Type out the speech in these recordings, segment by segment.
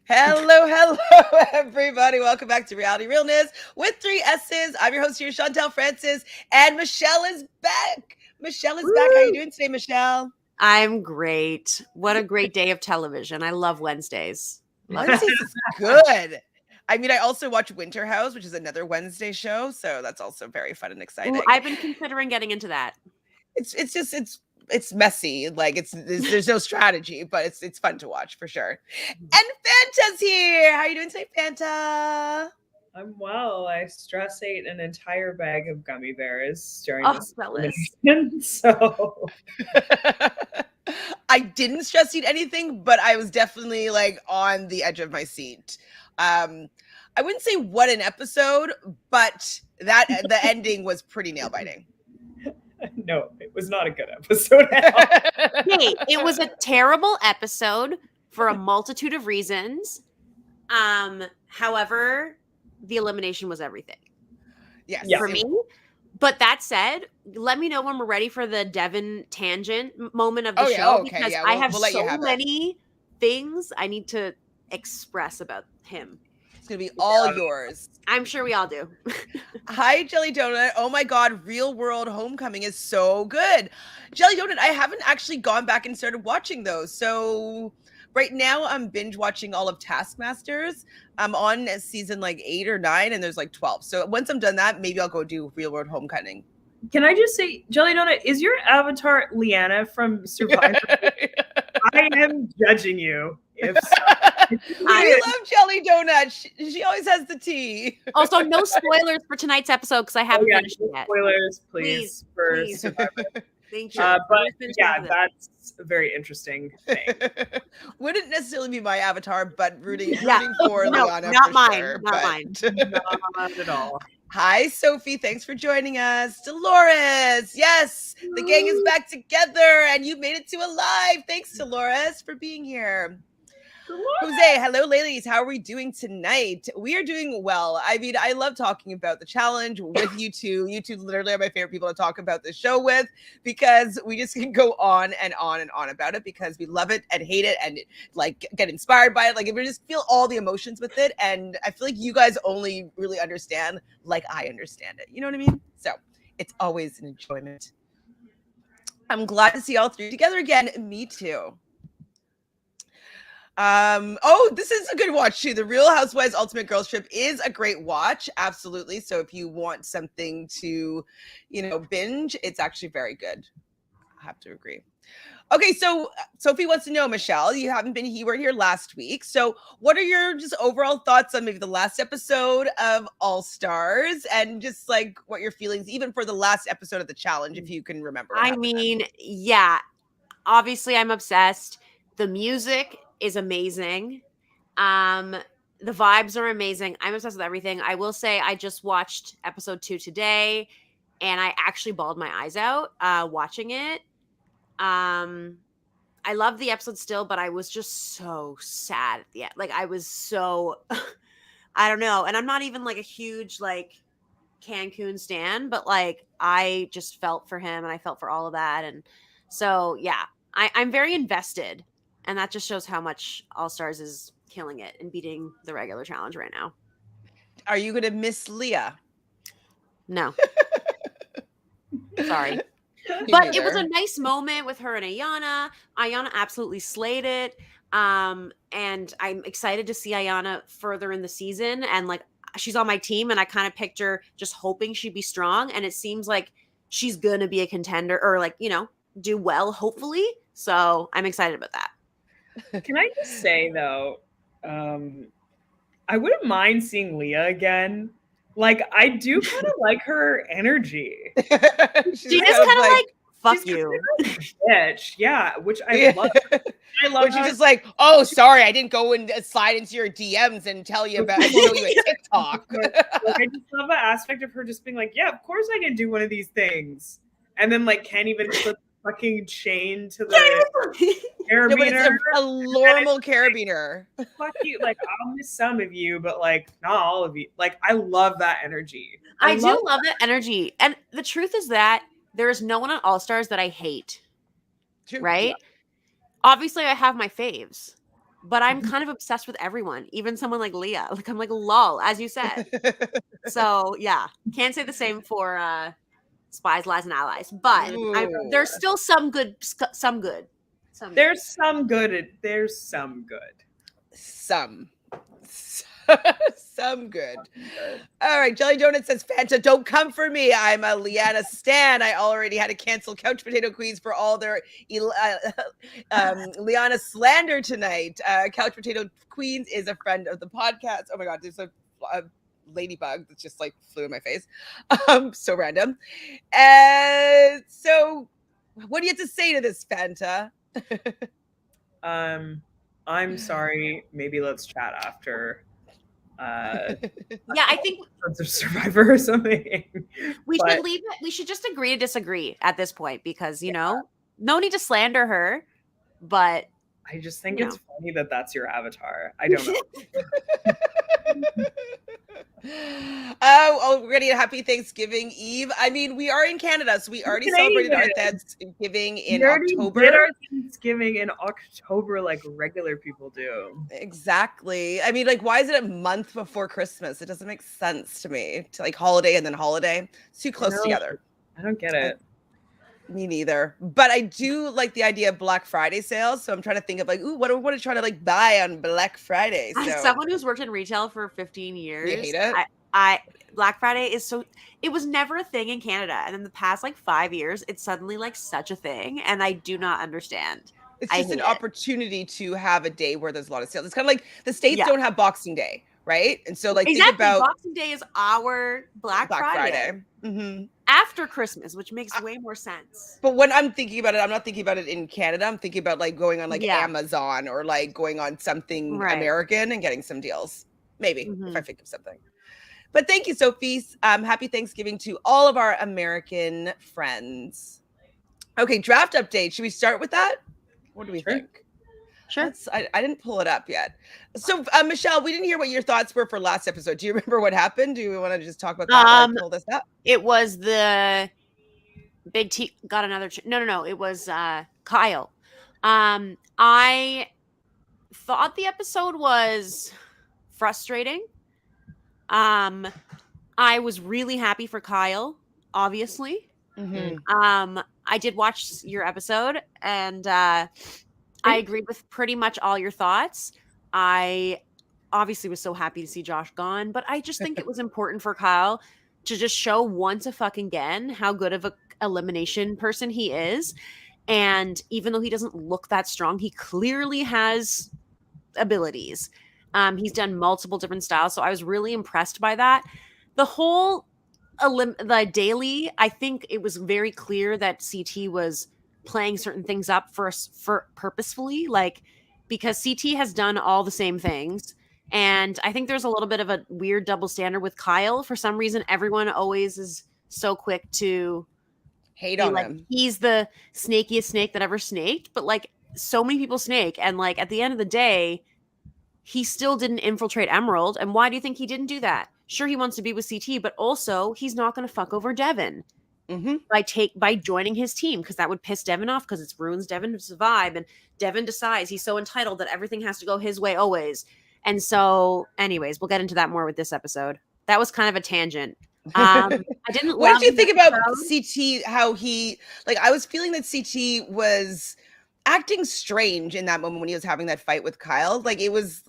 Hello, everybody. Welcome back to Reality Realness with 3 S's. I'm your host here, Chantele Francis, and Michelle is back. Michelle is back. How are you doing today, Michelle? I'm great. What a great day of television. I love Wednesdays. Wednesdays is good. I mean, I also watch Winter House, which is another Wednesday show, so that's also very fun and exciting. Ooh, I've been considering getting into that. It's messy. Like there's no strategy, but it's fun to watch for sure. And Fanta's here. How are you doing today, Fanta? I'm well. I stress ate an entire bag of gummy bears during this elimination, so I didn't stress eat anything, but I was definitely like on the edge of my seat. I wouldn't say what an episode, but the ending was pretty nail biting. No, it was not a good episode at all. Hey, it was a terrible episode for a multitude of reasons. However, the elimination was everything. Yes. For me. But that said, let me know when we're ready for the Devin tangent moment of the show. Okay, because I have so many things I need to express about him. It's going to be all yours. I'm sure we all do. Hi, Jelly Donut. Oh my God, Real World Homecoming is so good. Jelly Donut, I haven't actually gone back and started watching those. So right now I'm binge watching all of Taskmasters. I'm on season like 8 or 9 and there's like 12. So once I'm done that, maybe I'll go do Real World Homecoming. Can I just say, Jelly Donut, is your avatar Leanna from Survivor? I am judging you. If so. I love Jelly Donut. She always has the tea. Also, no spoilers for tonight's episode because I haven't finished it yet. Spoilers, please. Survivor. Thank you. But yeah, that's a very interesting thing. Wouldn't necessarily be my avatar, but rooting for Liana. Not for mine. Sure, not mine. Not at all. Hi, Sophie. Thanks for joining us. Dolores. Yes, the gang is back together and you made it to alive. Thanks, Dolores, for being here. Jose, hello, ladies. How are we doing tonight? We are doing well. I mean, I love talking about the challenge with you two. You two literally are my favorite people to talk about the show with because we just can go on and on and on about it because we love it and hate it and like get inspired by it. Like, we just feel all the emotions with it. And I feel like you guys only really understand like I understand it. You know what I mean? So it's always an enjoyment. I'm glad to see all three together again. Me too. This is a good watch too. The Real Housewives Ultimate Girls Trip is a great watch. Absolutely. So if you want something to, binge, it's actually very good. I have to agree. Okay. So Sophie wants to know, Michelle, you weren't here last week. So what are your just overall thoughts on maybe the last episode of All Stars and just like what your feelings, even for the last episode of the challenge, if you can remember? Yeah, obviously I'm obsessed. The music is amazing. The vibes are amazing. I'm obsessed with everything. I will say I just watched episode 2 today and I actually bawled my eyes out watching it. I love the episode still, but I was just so sad at the end. Like I was so I don't know. And I'm not even like a huge like Cancun stan, but like I just felt for him and I felt for all of that. And so yeah, I'm very invested. And that just shows how much All Stars is killing it and beating the regular challenge right now. Are you going to miss Leah? No. Sorry. But it was a nice moment with her and Ayanna. Ayanna absolutely slayed it. And I'm excited to see Ayanna further in the season. And like, she's on my team and I kind of picked her just hoping she'd be strong. And it seems like she's going to be a contender or like, do well, hopefully. So I'm excited about that. Can I just say though, I wouldn't mind seeing Leah again. Like I do kind of like her energy. She just kind of like fuck you, bitch. Yeah, which I love. I love. When she's just like, oh, sorry, I didn't go and slide into your DMs and tell you about you a TikTok. I just love that aspect of her just being like, yeah, of course I can do one of these things, and then like can't even clip fucking chain to the carabiner. No, but it's a normal carabiner. Fuck you. Like, I'll miss some of you, but like not all of you. Like, I love that energy. I do love that energy. And the truth is that there is no one on All Stars that I hate. True. Right? Yeah. Obviously, I have my faves. but I'm kind of obsessed with everyone, even someone like Leah. Like, I'm like, lol, as you said. So yeah, can't say the same for Spies, Lies, and Allies, but there's still some good. There's some good. There's some good. Some good. All right, Jelly Donut says, Fanta, don't come for me. I'm a Liana stan. I already had to cancel Couch Potato Queens for all their Liana slander tonight. Couch Potato Queens is a friend of the podcast. Oh my God, there's a ladybug that just like flew in my face. So random. And so what do you have to say to this, Fanta? I'm sorry. Maybe let's chat after. Yeah, I think Survivor or something. Should leave it. We should just agree to disagree at this point because no need to slander her, but I just think it's funny that that's your avatar. I don't know. Already a happy Thanksgiving Eve. I mean, we are in Canada, so we already celebrated our Thanksgiving in October. Did our Thanksgiving in October like regular people do. Exactly. I mean, like, why is it a month before Christmas? It doesn't make sense to me. To like holiday and then holiday. It's too close together. I don't get it. Me neither. But I do like the idea of Black Friday sales. So I'm trying to think of like, ooh, what do I want to try to like buy on Black Friday? So, as someone who's worked in retail for 15 years, you hate it? I Black Friday is it was never a thing in Canada. And in the past like 5 years, it's suddenly like such a thing. And I do not understand. It's just an opportunity to have a day where there's a lot of sales. It's kind of like the States don't have Boxing Day, right? And so like think about Boxing Day is our Black Friday. Mm-hmm. After Christmas, which makes way more sense. But when I'm thinking about it, I'm not thinking about it in Canada. I'm thinking about like going on like Amazon or like going on something American and getting some deals. Maybe if I think of something. But thank you, Sophie. Happy Thanksgiving to all of our American friends. Okay, draft update. Should we start with that? What do we think? Sure. I didn't pull it up yet. So, Michelle, we didn't hear what your thoughts were for last episode. Do you remember what happened? Do you want to just talk about that while I pull this up? It was the Big T got another. No. It was Kyle. I thought the episode was frustrating. I was really happy for Kyle, obviously. Mm-hmm. I did watch your episode and I agreed with pretty much all your thoughts. I obviously was so happy to see Josh gone, but I just think it was important for Kyle to just show once a fucking again how good of a elimination person he is. And even though he doesn't look that strong, he clearly has abilities. He's done multiple different styles, so I was really impressed by that. The whole the daily, I think it was very clear that CT was playing certain things up for purposefully, like because CT has done all the same things, and I think there's a little bit of a weird double standard with Kyle. For some reason, everyone always is so quick to hate on him. He's the snakiest snake that ever snaked, but like so many people snake, and like at the end of the day, he still didn't infiltrate Emerald. And why do you think he didn't do that? Sure, he wants to be with CT, but also he's not going to fuck over Devin by joining his team, because that would piss Devin off, because it ruins Devin's vibe. And Devin decides he's so entitled that everything has to go his way always. And so, anyways, we'll get into that more with this episode. That was kind of a tangent. I didn't. What did you think about CT? How he I was feeling that CT was acting strange in that moment when he was having that fight with Kyle. Like it was.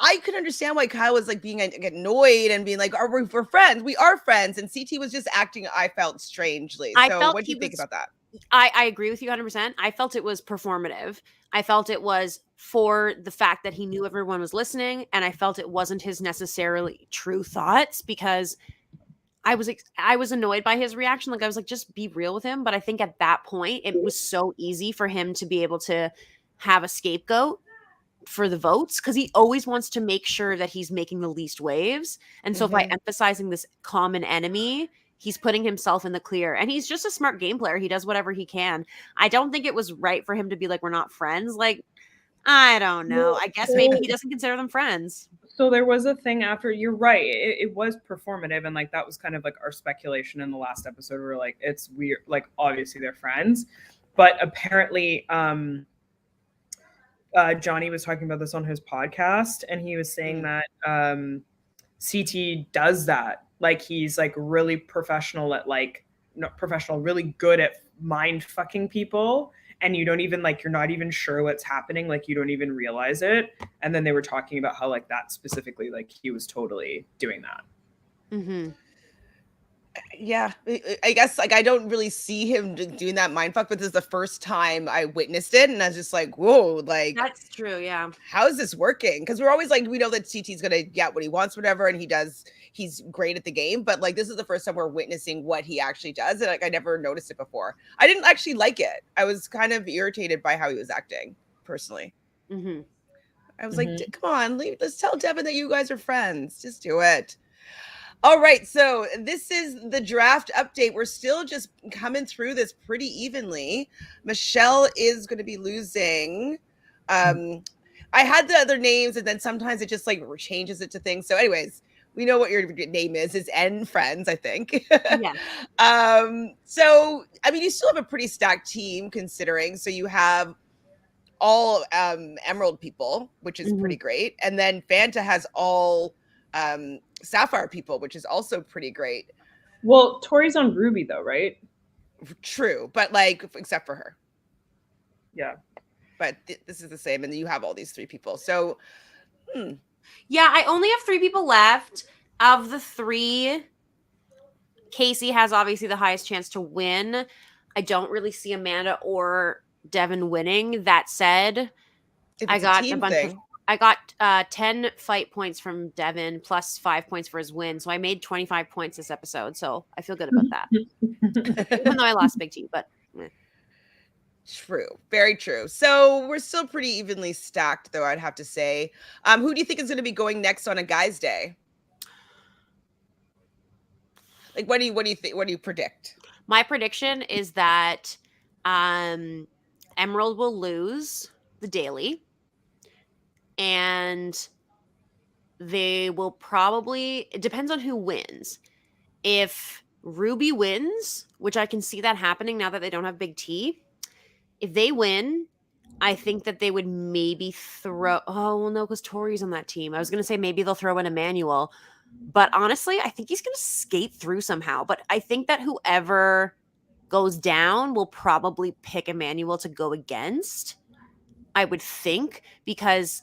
I could understand why Kyle was like being annoyed and being like, we're friends. We are friends. And CT was just acting, I felt strangely. So what do you think about that? I agree with you 100%. I felt it was performative. I felt it was for the fact that he knew everyone was listening. And I felt it wasn't his necessarily true thoughts, because I was annoyed by his reaction. Like I was like, just be real with him. But I think at that point, it was so easy for him to be able to have a scapegoat for the votes, because he always wants to make sure that he's making the least waves. And so by emphasizing this common enemy, he's putting himself in the clear. And he's just a smart game player. He does whatever he can. I don't think it was right for him to be like, we're not friends. Like, I don't know. I guess maybe he doesn't consider them friends. So there was a thing after, you're right. It was performative. And like, that was kind of like our speculation in the last episode. We were like, it's weird. Like, obviously they're friends, but apparently, Johnny was talking about this on his podcast, and he was saying that CT does that. Like, he's like really professional at like, not professional, really good at mind fucking people. And you don't even like, you're not even sure what's happening. Like, you don't even realize it. And then they were talking about how like that specifically, like he was totally doing that. Mm-hmm. Yeah, I guess like I don't really see him doing that mindfuck, but this is the first time I witnessed it, and I was just like, whoa, like That's true, yeah. how is this working? Because we're always like, we know that CT's gonna get what he wants, whatever, and he's great at the game, but like this is the first time we're witnessing what he actually does, and like I never noticed it before. I didn't actually like it. I was kind of irritated by how he was acting, personally. Mm-hmm. I was like, come on, let's tell Devin that you guys are friends. Just do it. All right, so this is the draft update. We're still just coming through this pretty evenly. Michele is going to be losing. I had the other names, and then sometimes it just like changes it to things. So anyways, we know what your name is. It's N Friends, I think. Yeah. So, I mean, you still have a pretty stacked team considering. So you have all Emerald people, which is pretty great. And then Fanta has all Sapphire people, which is also pretty great. Well, Tori's on Ruby though, right? True, but like except for her. Yeah. But this is the same, and you have all these three people. So yeah, I only have 3 people left. Of the 3, Kaycee has obviously the highest chance to win. I don't really see Amanda or Devin winning. That said, I got a bunch of I got 10 fight points from Devin plus 5 points for his win. So I made 25 points this episode. So I feel good about that. Even though I lost Big T, but True. Very true. So we're still pretty evenly stacked, though, I'd have to say. Who do you think is going to be going next on a guy's day? Like, what do you think? What do you predict? My prediction is that Emerald will lose the daily. And they will probably, it depends on who wins. If Ruby wins, which I can see that happening now that they don't have Big T, if they win, I think that they would maybe throw, oh, well, no, because Tori's on that team. I was going to say maybe they'll throw in Emanuel. But honestly, I think he's going to skate through somehow. But I think that whoever goes down will probably pick Emanuel to go against, I would think, because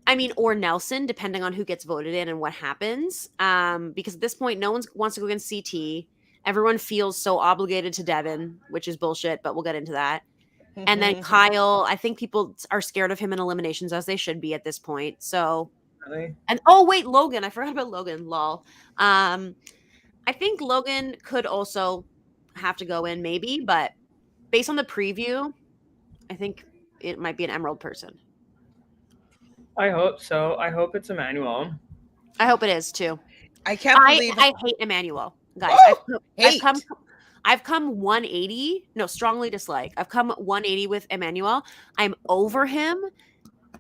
I mean, or Nelson, depending on who gets voted in and what happens. Because at this point, no one wants to go against CT. Everyone feels so obligated to Devin, which is bullshit, but we'll get into that. And then Kyle, I think people are scared of him in eliminations, as they should be at this point. So, really? And oh wait, Logan, I forgot about Logan. Lol. I think Logan could also have to go in, maybe, but based on the preview, I think it might be an Emerald person. I hope so. I hope it's Emanuel. I hope it is too. I can't believe I hate Emanuel, guys. I've come 180. No, strongly dislike. I've come 180 with Emanuel. I'm over him.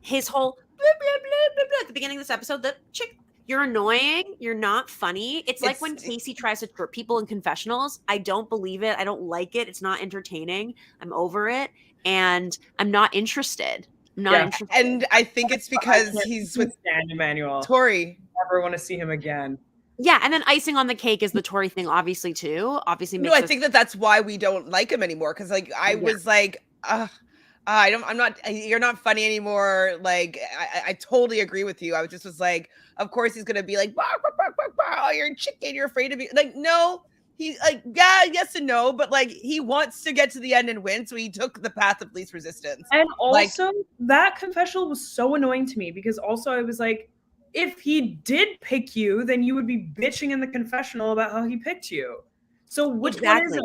His whole blah, blah, blah, blah, blah, at the beginning of this episode. The chick, you're annoying. You're not funny. It's like when Kaycee tries to trick people in confessionals. I don't believe it. I don't like it. It's not entertaining. I'm over it, and I'm not interested. And I think it's because he's with Emanuel. Tori. Never want to see him again. Yeah, and then icing on the cake is the Tori thing, obviously too. Obviously, makes I think that's why we don't like him anymore. Because like I was like, you're not funny anymore. Like I totally agree with you. I was like, of course he's gonna be like, bah, bah, bah, bah, bah, you're a chicken, you're afraid of me. Like no. He's like, yeah, yes and no, but like he wants to get to the end and win, so he took the path of least resistance. And also, that confessional was so annoying to me because also I was like, if he did pick you, then you would be bitching in the confessional about how he picked you. So which one is it?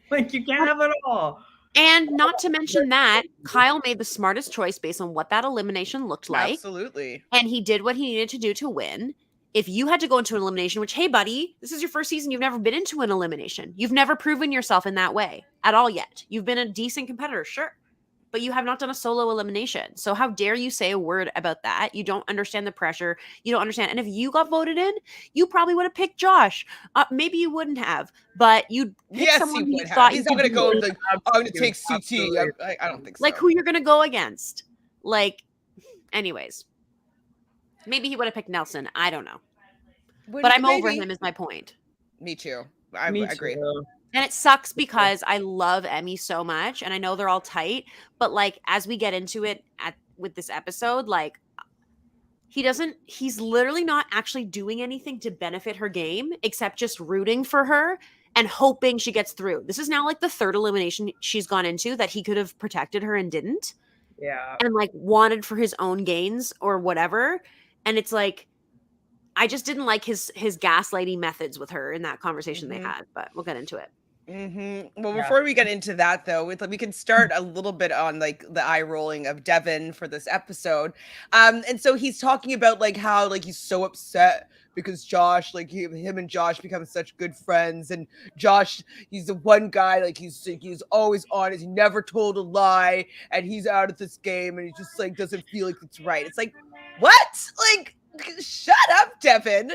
Like, you can't have it all. And not to mention that Kyle made the smartest choice based on what that elimination looked like. Absolutely. And he did what he needed to do to win. If you had to go into an elimination, which, hey, buddy, this is your first season. You've never been into an elimination. You've never proven yourself in that way at all yet. You've been a decent competitor, sure. But you have not done a solo elimination. So how dare you say a word about that? You don't understand the pressure. You don't understand. And if you got voted in, you probably would have picked Josh. Maybe you wouldn't have. But you'd pick someone you thought he's not going to go like, I'm going to take CT. I don't think so. Like who you're going to go against. Like, anyways, maybe he would have picked Nelson. I don't know. But I'm over him is my point. Me too. I agree. Too. And it sucks because I love Emy so much and I know they're all tight, but like as we get into it with this episode, like he's literally not actually doing anything to benefit her game except just rooting for her and hoping she gets through. This is now like the third elimination she's gone into that he could have protected her and didn't. Yeah. And like wanted for his own gains or whatever. And it's like, I just didn't like his gaslighting methods with her in that conversation they had, but we'll get into it. Well, before we get into that, though, we can start a little bit on like the eye rolling of Devin for this episode. And so he's talking about like how like he's so upset because Josh, like him and Josh become such good friends, and Josh, he's the one guy like he's always honest, he never told a lie, and he's out of this game, and he just like doesn't feel like it's right. It's like, what? Like, shut up, Devin.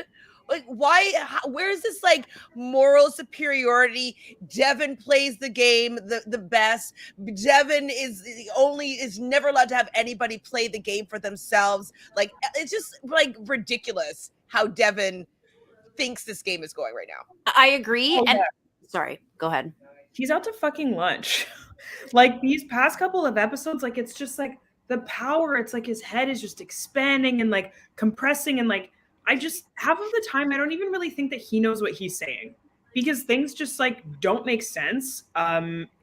Like, why? Where is this like moral superiority? Devin plays the game the best. Devin is never allowed to have anybody play the game for themselves. Like, it's just like ridiculous how Devin thinks this game is going right now. I agree. Sorry, go ahead. He's out to fucking lunch. Like these past couple of episodes, like it's just like the power. It's like his head is just expanding and like compressing and like. I just half of the time I don't even really think that he knows what he's saying because things just like don't make sense.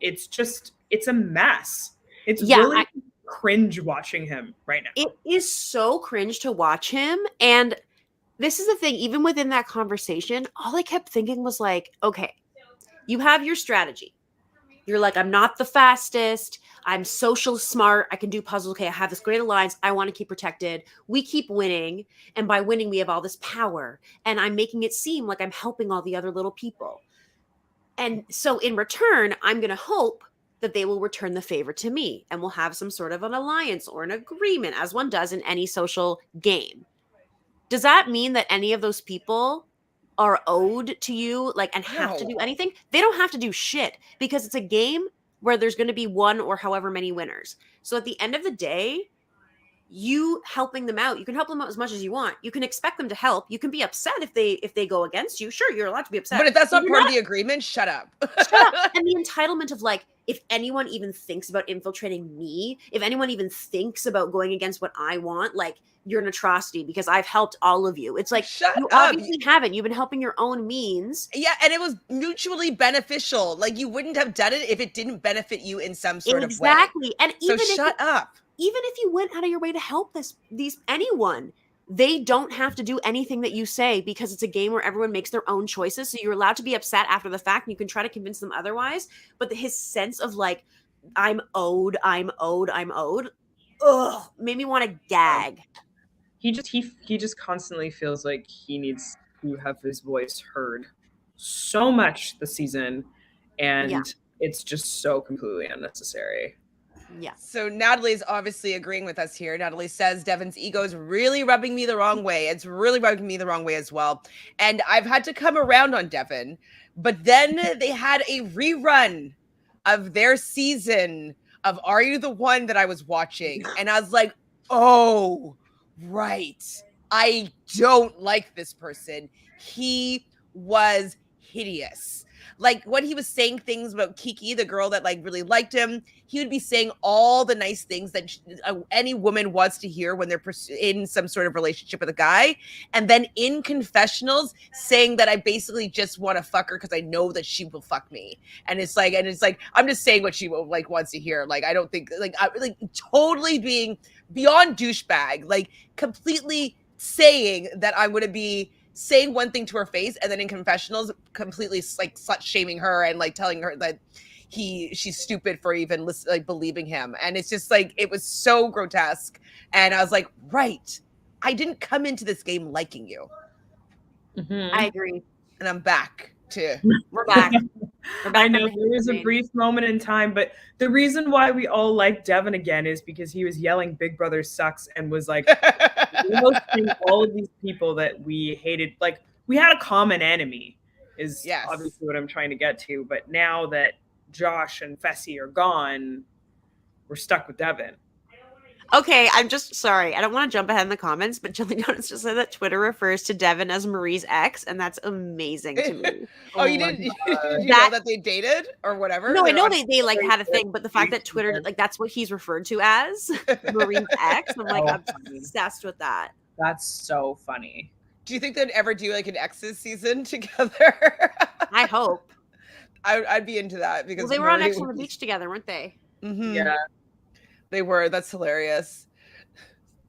It's a mess. It's really cringe watching him right now. It is so cringe to watch him. And this is the thing, even within that conversation, all I kept thinking was like, okay, you have your strategy. You're like, I'm not the fastest. I'm social smart. I can do puzzles. Okay, I have this great alliance. I want to keep protected. We keep winning. And by winning, we have all this power. And I'm making it seem like I'm helping all the other little people. And so in return, I'm going to hope that they will return the favor to me. And we'll have some sort of an alliance or an agreement, as one does in any social game. Does that mean that any of those people are owed to you, like, and have to do anything? They don't have to do shit because it's a game where there's going to be one or however many winners. So at the end of the day, you helping them out, you can help them out as much as you want. You can expect them to help. You can be upset if they go against you. Sure, you're allowed to be upset. But if that's not part of the agreement, shut up. Shut up. And the entitlement of like, if anyone even thinks about infiltrating me, if anyone even thinks about going against what I want, like, you're an atrocity because I've helped all of you. It's like, you obviously haven't. You've been helping your own means. Yeah, and it was mutually beneficial. Like, you wouldn't have done it if it didn't benefit you in some sort of way. Exactly. And even shut up. Even if you went out of your way to help anyone, they don't have to do anything that you say because it's a game where everyone makes their own choices. So you're allowed to be upset after the fact and you can try to convince them otherwise. But his sense of like, I'm owed, ugh, made me want to gag. He just constantly feels like he needs to have his voice heard so much this season, and it's just so completely unnecessary. Yeah. So Natalie's obviously agreeing with us here. Natalie says Devin's ego is really rubbing me the wrong way. It's really rubbing me the wrong way as well. And I've had to come around on Devin, but then they had a rerun of their season of Are You the One that I was watching, and I was like, oh, right. I don't like this person. He was hideous. Like, when he was saying things about Kiki, the girl that like really liked him, he would be saying all the nice things that any woman wants to hear when they're in some sort of relationship with a guy. And then in confessionals saying that I basically just want to fuck her because I know that she will fuck me. And it's like, I'm just saying what she like wants to hear. Like, I don't think like totally being beyond douchebag, like completely saying that I'm going to be saying one thing to her face and then in confessionals completely like slut shaming her and like telling her that she's stupid for even like believing him. And it's just like, it was so grotesque. And I was like, right, I didn't come into this game liking you. Mm-hmm. I agree. And I'm back to we're back. I know there was a brief moment in time, but the reason why we all like Devin again is because he was yelling Big Brother sucks and was like roasting all of these people that we hated. Like, we had a common enemy is obviously what I'm trying to get to. But now that Josh and Fessy are gone, we're stuck with Devin. Okay, I'm just sorry. I don't want to jump ahead in the comments, but Jelly Donuts just said that Twitter refers to Devin as Marie's ex, and that's amazing to me. Oh, you my did God. did you know that they dated or whatever? No, I They're know on- they like had a thing, but the fact that Twitter, like, that's what he's referred to as Marie's ex, I'm like obsessed with that. That's so funny. Do you think they'd ever do like an exes season together? I hope. I'd be into that because Well, they were on Marie X on would the be- beach together, weren't they? Mhm. Yeah. They were. That's hilarious.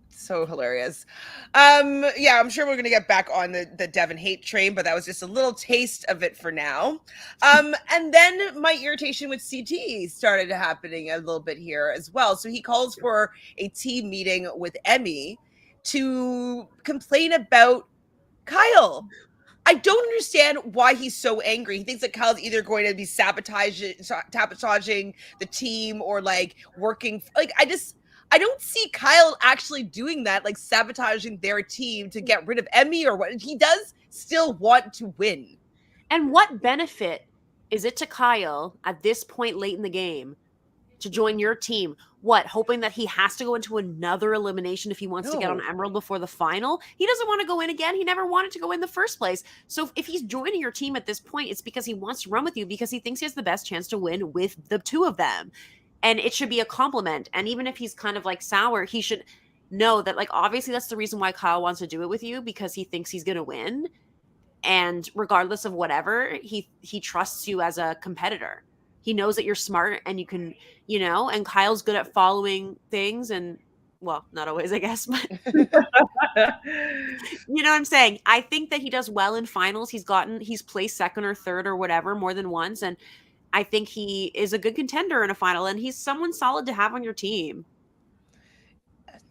So hilarious. Yeah, I'm sure we're gonna get back on the Devin hate train, but that was just a little taste of it for now. And then my irritation with CT started happening a little bit here as well. So he calls for a team meeting with Emy to complain about Kyle. I don't understand why he's so angry. He thinks that Kyle's either going to be sabotaging the team or like working. Like, I don't see Kyle actually doing that, like sabotaging their team to get rid of Emy or what. He does still want to win. And what benefit is it to Kyle at this point late in the game to join your team? What, hoping that he has to go into another elimination if he wants to get on No. Emerald before the final? He doesn't want to go in again. He never wanted to go in the first place. So if he's joining your team at this point, it's because he wants to run with you, because he thinks he has the best chance to win with the two of them. And it should be a compliment. And even if he's kind of like sour, he should know that, like, obviously that's the reason why Kyle wants to do it with you, because he thinks he's going to win. And regardless of whatever, he trusts you as a competitor. He knows that you're smart and you can, you know, and Kyle's good at following things, and, well, not always, I guess, but you know what I'm saying? I think that he does well in finals. He's placed second or third or whatever more than once. And I think he is a good contender in a final, and he's someone solid to have on your team.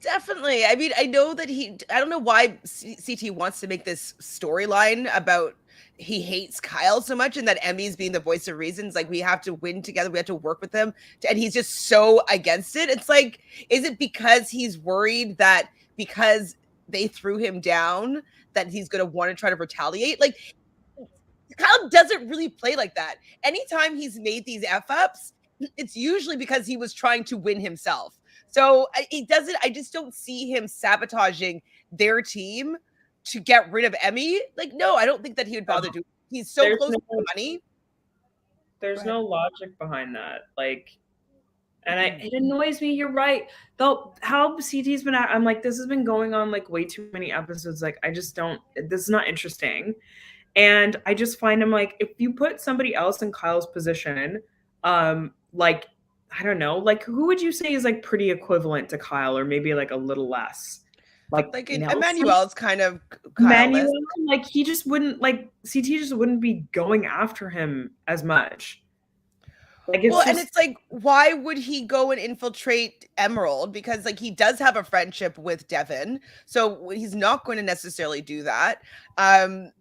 Definitely. I mean, I know that I don't know why CT wants to make this storyline about he hates Kyle so much and that Emmy's being the voice of reasons. Like, we have to win together. We have to work with him. And he's just so against it. It's like, is it because he's worried that because they threw him down that he's going to want to try to retaliate? Like, Kyle doesn't really play like that. Anytime he's made these F-ups, it's usually because he was trying to win himself. So I just don't see him sabotaging their team to get rid of Emy. Like, no, I don't think that he would bother doing it. He's so close to the money. There's no logic behind that. Like, and it annoys me. You're right. Though how CT's been I'm like, this has been going on like way too many episodes. Like, I just don't, this is not interesting. And I just find him like, if you put somebody else in Kyle's position, like, I don't know, like, who would you say is like pretty equivalent to Kyle, or maybe like a little less? Like Emanuel's kind of Emanuel, like, he just wouldn't, like, CT just wouldn't be going after him as much. Like, it's and it's like, why would he go and infiltrate Emerald? Because, like, he does have a friendship with Devin, so he's not going to necessarily do that. And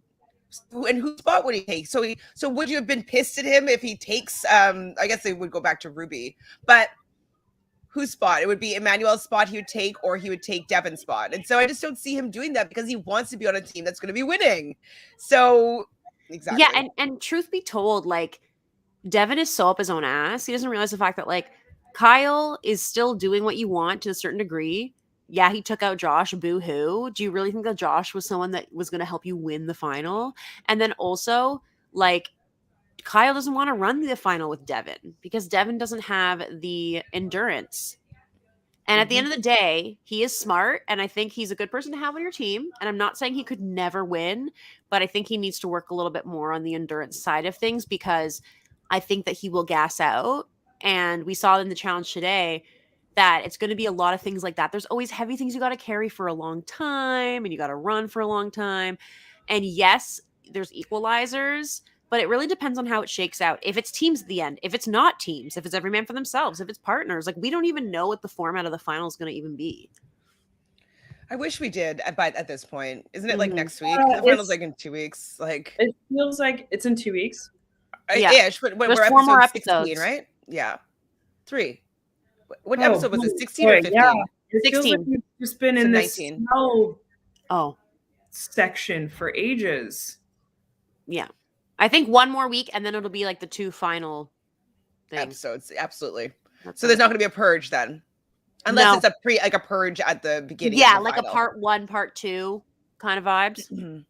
whose spot would he take? So would you have been pissed at him if he takes? I guess they would go back to Ruby, but whose spot? It would be Emmanuel's spot he would take, or he would take Devin's spot. And so I just don't see him doing that because he wants to be on a team that's going to be winning. So exactly, yeah. And truth be told, like, Devin is so up his own ass. He doesn't realize the fact that, like, Kyle is still doing what you want to a certain degree. Yeah, he took out Josh, boo-hoo. Do you really think that Josh was someone that was going to help you win the final? And then also, like, Kyle doesn't want to run the final with Devin because Devin doesn't have the endurance. And at the end of the day, he is smart, and I think he's a good person to have on your team. And I'm not saying he could never win, but I think he needs to work a little bit more on the endurance side of things, because I think that he will gas out. And we saw in the challenge today that it's going to be a lot of things like that. There's always heavy things you got to carry for a long time, and you got to run for a long time. And yes, there's equalizers, but it really depends on how it shakes out. If it's teams at the end, if it's not teams, if it's every man for themselves, if it's partners, like, we don't even know what the format of the final is going to even be. I wish we did, but at this point, isn't it like next week? The final's like in 2 weeks. Like, it feels like it's in 2 weeks. Yeah. Ish, but There's we're 4 more episode 16, episodes. right? Yeah, 3. What episode was it? 16 boy, or 15? Yeah. It 16. feels like we've just been in this 19. smell section for ages. Yeah. I think 1 more week, and then it'll be like the 2 final things. Episodes, absolutely. That's So there's not going to be a purge then. Unless No. it's a purge at the beginning. Yeah, of the like final. a part 1, part 2 kind of vibes.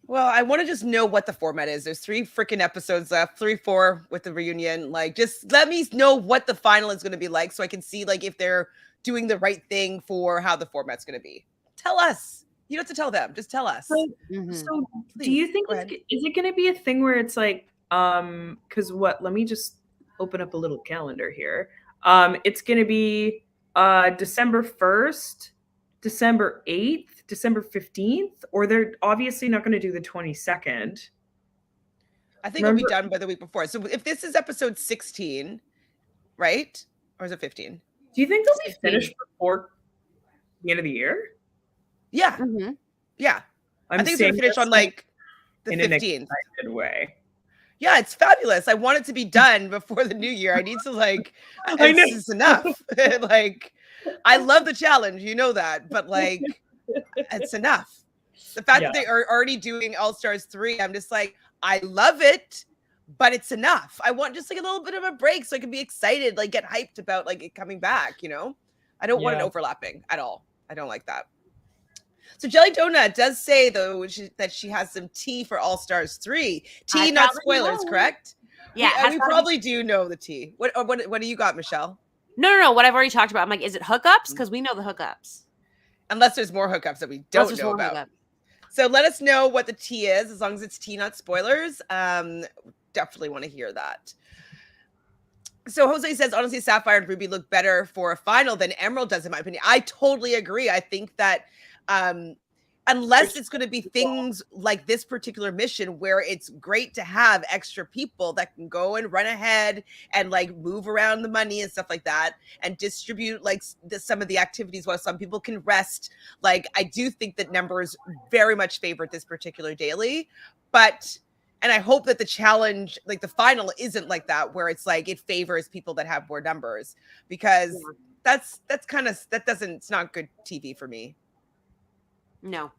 Well, I want to just know what the format is. There's 3 freaking episodes left, 3, 4 with the reunion. Like, just let me know what the final is going to be like, so I can see like if they're doing the right thing for how the format's going to be. Tell us. You don't have to tell them. Just tell us. So, do you think is it going to be a thing where it's like, because let me just open up a little calendar here. It's going to be December 1st, December 8th, December 15th, or they're obviously not going to do the 22nd. I think it'll be done by the week before. So if this is episode 16, right? Or is it 15? Do you think they'll be finished before the end of the year? Yeah. Yeah. I think it's going to finish on like the 15th. Way. Yeah, it's fabulous. I want it to be done before the new year. I need to like, it's enough. Like, I love the challenge. You know that. But like, it's enough. The fact that they are already doing All Stars 3, I'm just like, I love it, but it's enough. I want just like a little bit of a break so I can be excited, like get hyped about like it coming back, you know? I don't want it overlapping at all. I don't like that. So Jelly Donut does say though that she has some tea for All Stars 3. Tea, not spoilers, correct? Yeah, we probably do know the tea. What do you got, Michelle? No. What I've already talked about. I'm like, is it hookups? Because we know the hookups. Unless there's more hookups that we don't know about. So let us know what the tea is, as long as it's tea, not spoilers. Definitely want to hear that. So Jose says, honestly, Sapphire and Ruby look better for a final than Emerald does, in my opinion. I totally agree. I think that unless it's going to be things like this particular mission where it's great to have extra people that can go and run ahead and like move around the money and stuff like that and distribute like some of the activities while some people can rest. Like, I do think that numbers very much favor this particular daily, and I hope that the challenge, like the final, isn't like that, where it's like it favors people that have more numbers, because it's not good TV for me. No.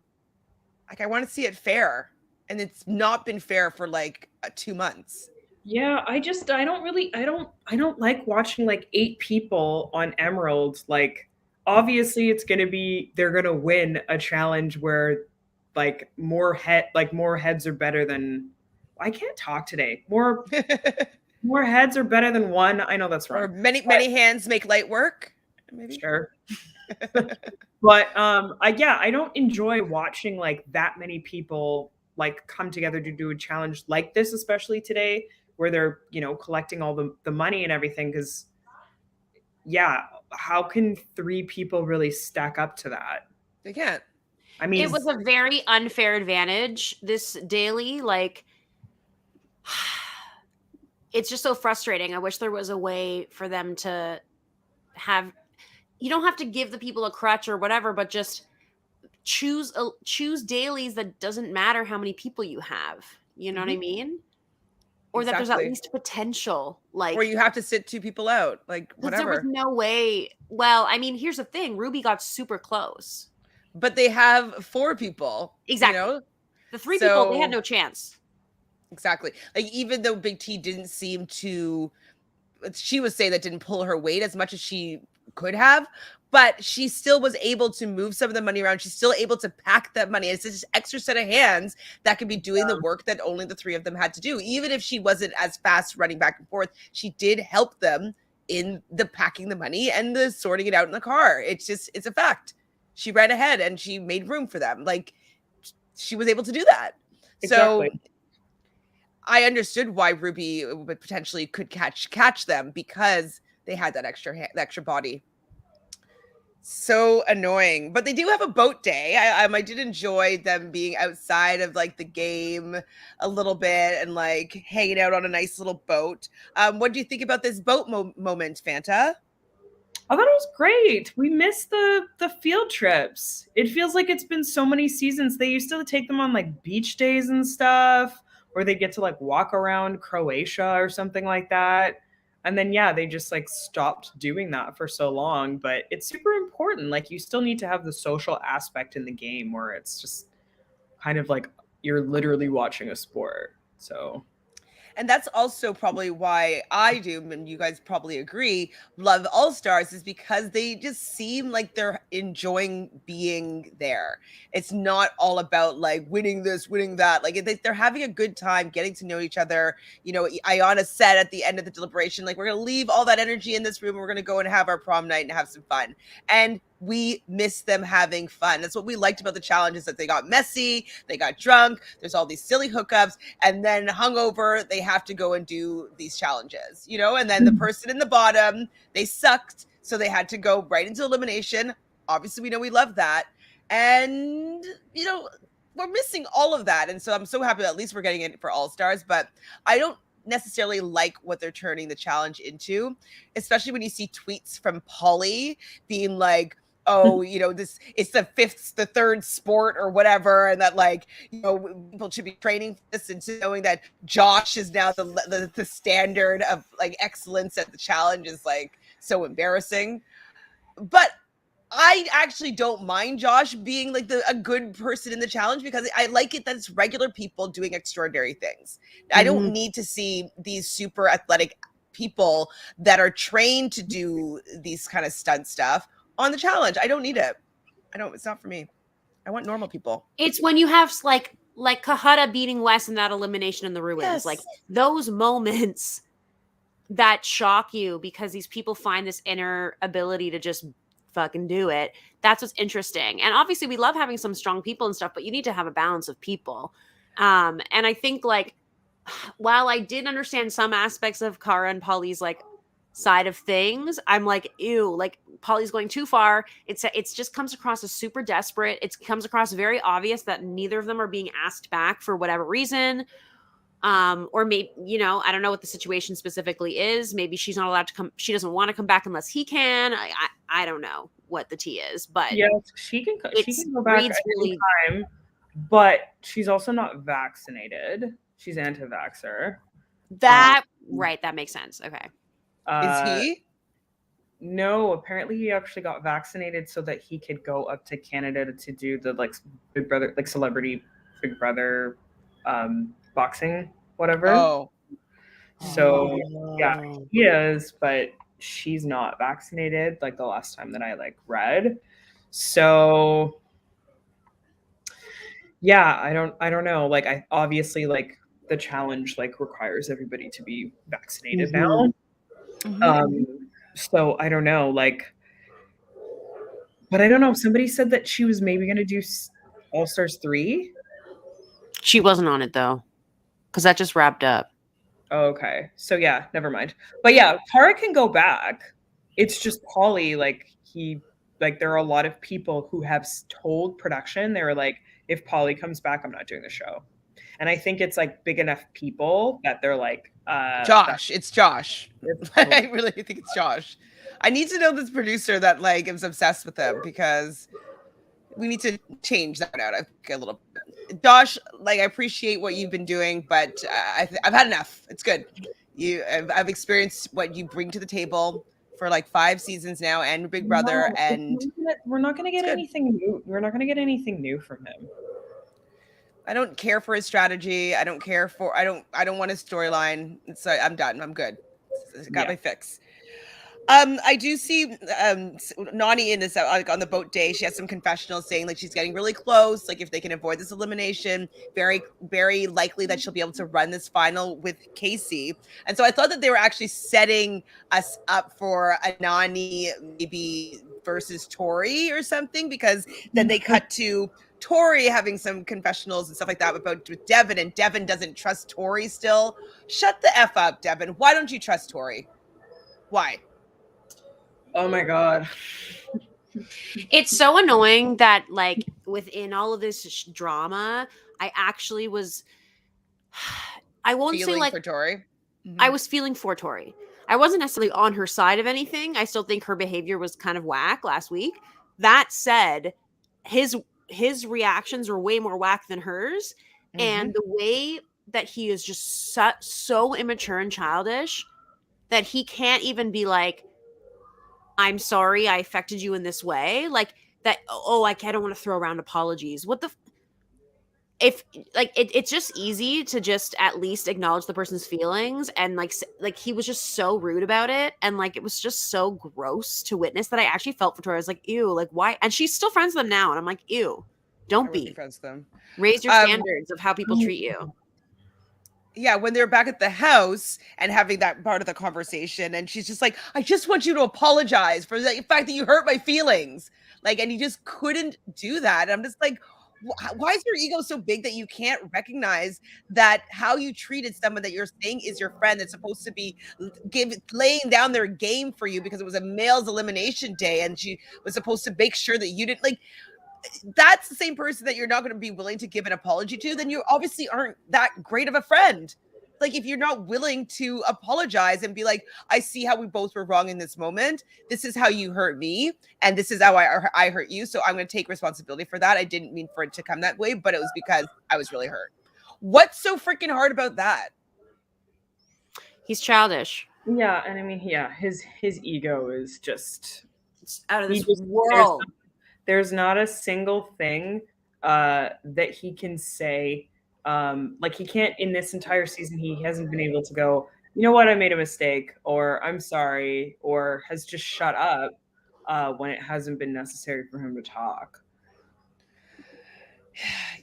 Like, I want to see it fair, and it's not been fair for like 2 months. Yeah, I don't like watching like 8 people on Emerald. Like, obviously they're going to win a challenge where like more heads are better than, I can't talk today. More heads are better than one. I know that's wrong. Or many hands make light work. Maybe. Sure. But I don't enjoy watching like that many people like come together to do a challenge like this, especially today, where they're, collecting all the money and everything. Because how can 3 people really stack up to that? They can't. I mean, it was a very unfair advantage this daily. Like, it's just so frustrating. I wish there was a way for them to have, you don't have to give the people a crutch or whatever, but just choose dailies that doesn't matter how many people you have. You know what I mean? Or that there's at least potential. Like, or you have to sit 2 people out. Like, whatever. There was no way. Well, I mean, here's the thing. Ruby got super close. But they have 4 people. Exactly. The 3 people, they had no chance. Exactly. Like, even though Big T didn't seem to, she would say that didn't pull her weight as much as she could have, but she still was able to move some of the money around. She's still able to pack that money. It's this extra set of hands that could be doing the work that only the 3 of them had to do. Even if she wasn't as fast running back and forth, she did help them in the packing the money and the sorting it out in the car. It's a fact. She ran ahead and she made room for them. Like, she was able to do that. Exactly. So I understood why Ruby potentially could catch them, because they had that extra body. So annoying. But they do have a boat day. I did enjoy them being outside of like the game a little bit and like hanging out on a nice little boat. What do you think about this boat moment, Fanta? I thought it was great. We missed the field trips. It feels like it's been so many seasons. They used to take them on like beach days and stuff, or they get to like walk around Croatia or something like that. And then, they just like stopped doing that for so long. But it's super important. Like, you still need to have the social aspect in the game where it's just kind of like you're literally watching a sport. So, And that's also probably why I do, and you guys probably agree, love All Stars, is because they just seem like they're enjoying being there. It's not all about like winning this, winning that. Like they're having a good time getting to know each other. You know, Ayana said at the end of the deliberation, like, we're going to leave all that energy in this room and we're going to go and have our prom night and have some fun. And we miss them having fun. That's what we liked about the challenge, is that they got messy, they got drunk, there's all these silly hookups, and then hungover, they have to go and do these challenges, you know? And then the person in the bottom, they sucked, so they had to go right into elimination. Obviously, we know we love that. And, you know, we're missing all of that. And so I'm so happy that at least we're getting it for All Stars, but I don't necessarily like what they're turning the challenge into, especially when you see tweets from Polly being like, oh, you know, this it's the third sport or whatever, and that, like, you know, people should be training for this, and knowing that Josh is now the standard of like excellence at the challenge is like so embarrassing. But I actually don't mind Josh being like a good person in the challenge, because I like it that it's regular people doing extraordinary things. I don't need to see these super athletic people that are trained to do these kind of stunt stuff on the challenge. I don't need it. It's not for me. I want normal people. It's when you have like Kahada beating Wes in that elimination in the ruins, Yes. like those moments that shock you because these people find this inner ability to just fucking do it. That's what's interesting. And obviously we love having some strong people and stuff, but you need to have a balance of people. And I think, like, while I did understand some aspects of Cara and Polly's like side of things, I'm like, ew, like Polly's going too far. It's just comes across as super desperate. It comes across very obvious that neither of them are being asked back for whatever reason. Or maybe, you know, I don't know what the situation specifically is. Maybe she's not allowed to come. She doesn't want to come back unless he can. I don't know what the tea is, but yes, she can go back at any time, but she's also not vaccinated. She's anti-vaxxer. That right, that makes sense. Okay. Is he? No, apparently he actually got vaccinated so that he could go up to Canada to do the like Big Brother, like celebrity Big Brother boxing, whatever. Oh. So yeah, he is, but she's not vaccinated, like the last time that I like read. So yeah, I don't know. Like, I obviously, like, the challenge like requires everybody to be vaccinated now. So I don't know, like, but I don't know. Somebody said that she was maybe going to do All Stars 3. She wasn't on it though, because that just wrapped up. Okay. So yeah, never mind. But yeah, Cara can go back. It's just Polly, like, there are a lot of people who have told production, they were like, if Polly comes back, I'm not doing the show. And I think it's like big enough people that they're like, Josh. It's Josh. I really think it's Josh. I need to know this producer that like is obsessed with him, because we need to change that out a little bit. Josh, like, I appreciate what you've been doing, but I've had enough. It's good. I've experienced what you bring to the table for like 5 seasons now, and Big Brother, and we're not going to get anything new. We're not going to get anything new from him. I don't care for his strategy. I don't want his storyline. So I'm done. I'm good. I got my fix. I do see Nany in this, like, on the boat day. She has some confessionals saying like she's getting really close. Like, if they can avoid this elimination, very, very likely that she'll be able to run this final with Kaycee. And so I thought that they were actually setting us up for a Nany maybe versus Tori or something, because then they cut to Tori having some confessionals and stuff like that with Devin, and Devin doesn't trust Tori still. Shut the F up, Devin. Why don't you trust Tori? Why? Oh my God. It's so annoying that, like, within all of this drama, I actually was, I won't say like for Tori. I was feeling for Tori. I wasn't necessarily on her side of anything. I still think her behavior was kind of whack last week. That said, his reactions were way more whack than hers. And the way that he is just so immature and childish that he can't even be like, I'm sorry I affected you in this way. Like that, oh, I don't want to throw around apologies. What the if like it's just easy to just at least acknowledge the person's feelings, and like he was just so rude about it, and like it was just so gross to witness that I actually felt for Tori. I was like, ew, like why? And she's still friends with them now, and I'm like, ew, don't be friends with them. Raise your standards of how people treat you. Yeah, when they're back at the house and having that part of the conversation, and she's just like, I just want you to apologize for the fact that you hurt my feelings. Like, and you just couldn't do that. And I'm just like, why is your ego so big that you can't recognize that how you treated someone that you're saying is your friend that's supposed to be laying down their game for you because it was a male's elimination day and she was supposed to make sure that you didn't like. That's the same person that you're not going to be willing to give an apology to, then you obviously aren't that great of a friend. Like, if you're not willing to apologize and be like, I see how we both were wrong in this moment. This is how you hurt me. And this is how I hurt you. So I'm going to take responsibility for that. I didn't mean for it to come that way, but it was because I was really hurt. What's so freaking hard about that? He's childish. Yeah. And I mean, yeah, his ego is just out of this world. There's not a single thing that he can say. Like, he can't, in this entire season, he hasn't been able to go, you know what, I made a mistake, or I'm sorry, or has just shut up when it hasn't been necessary for him to talk.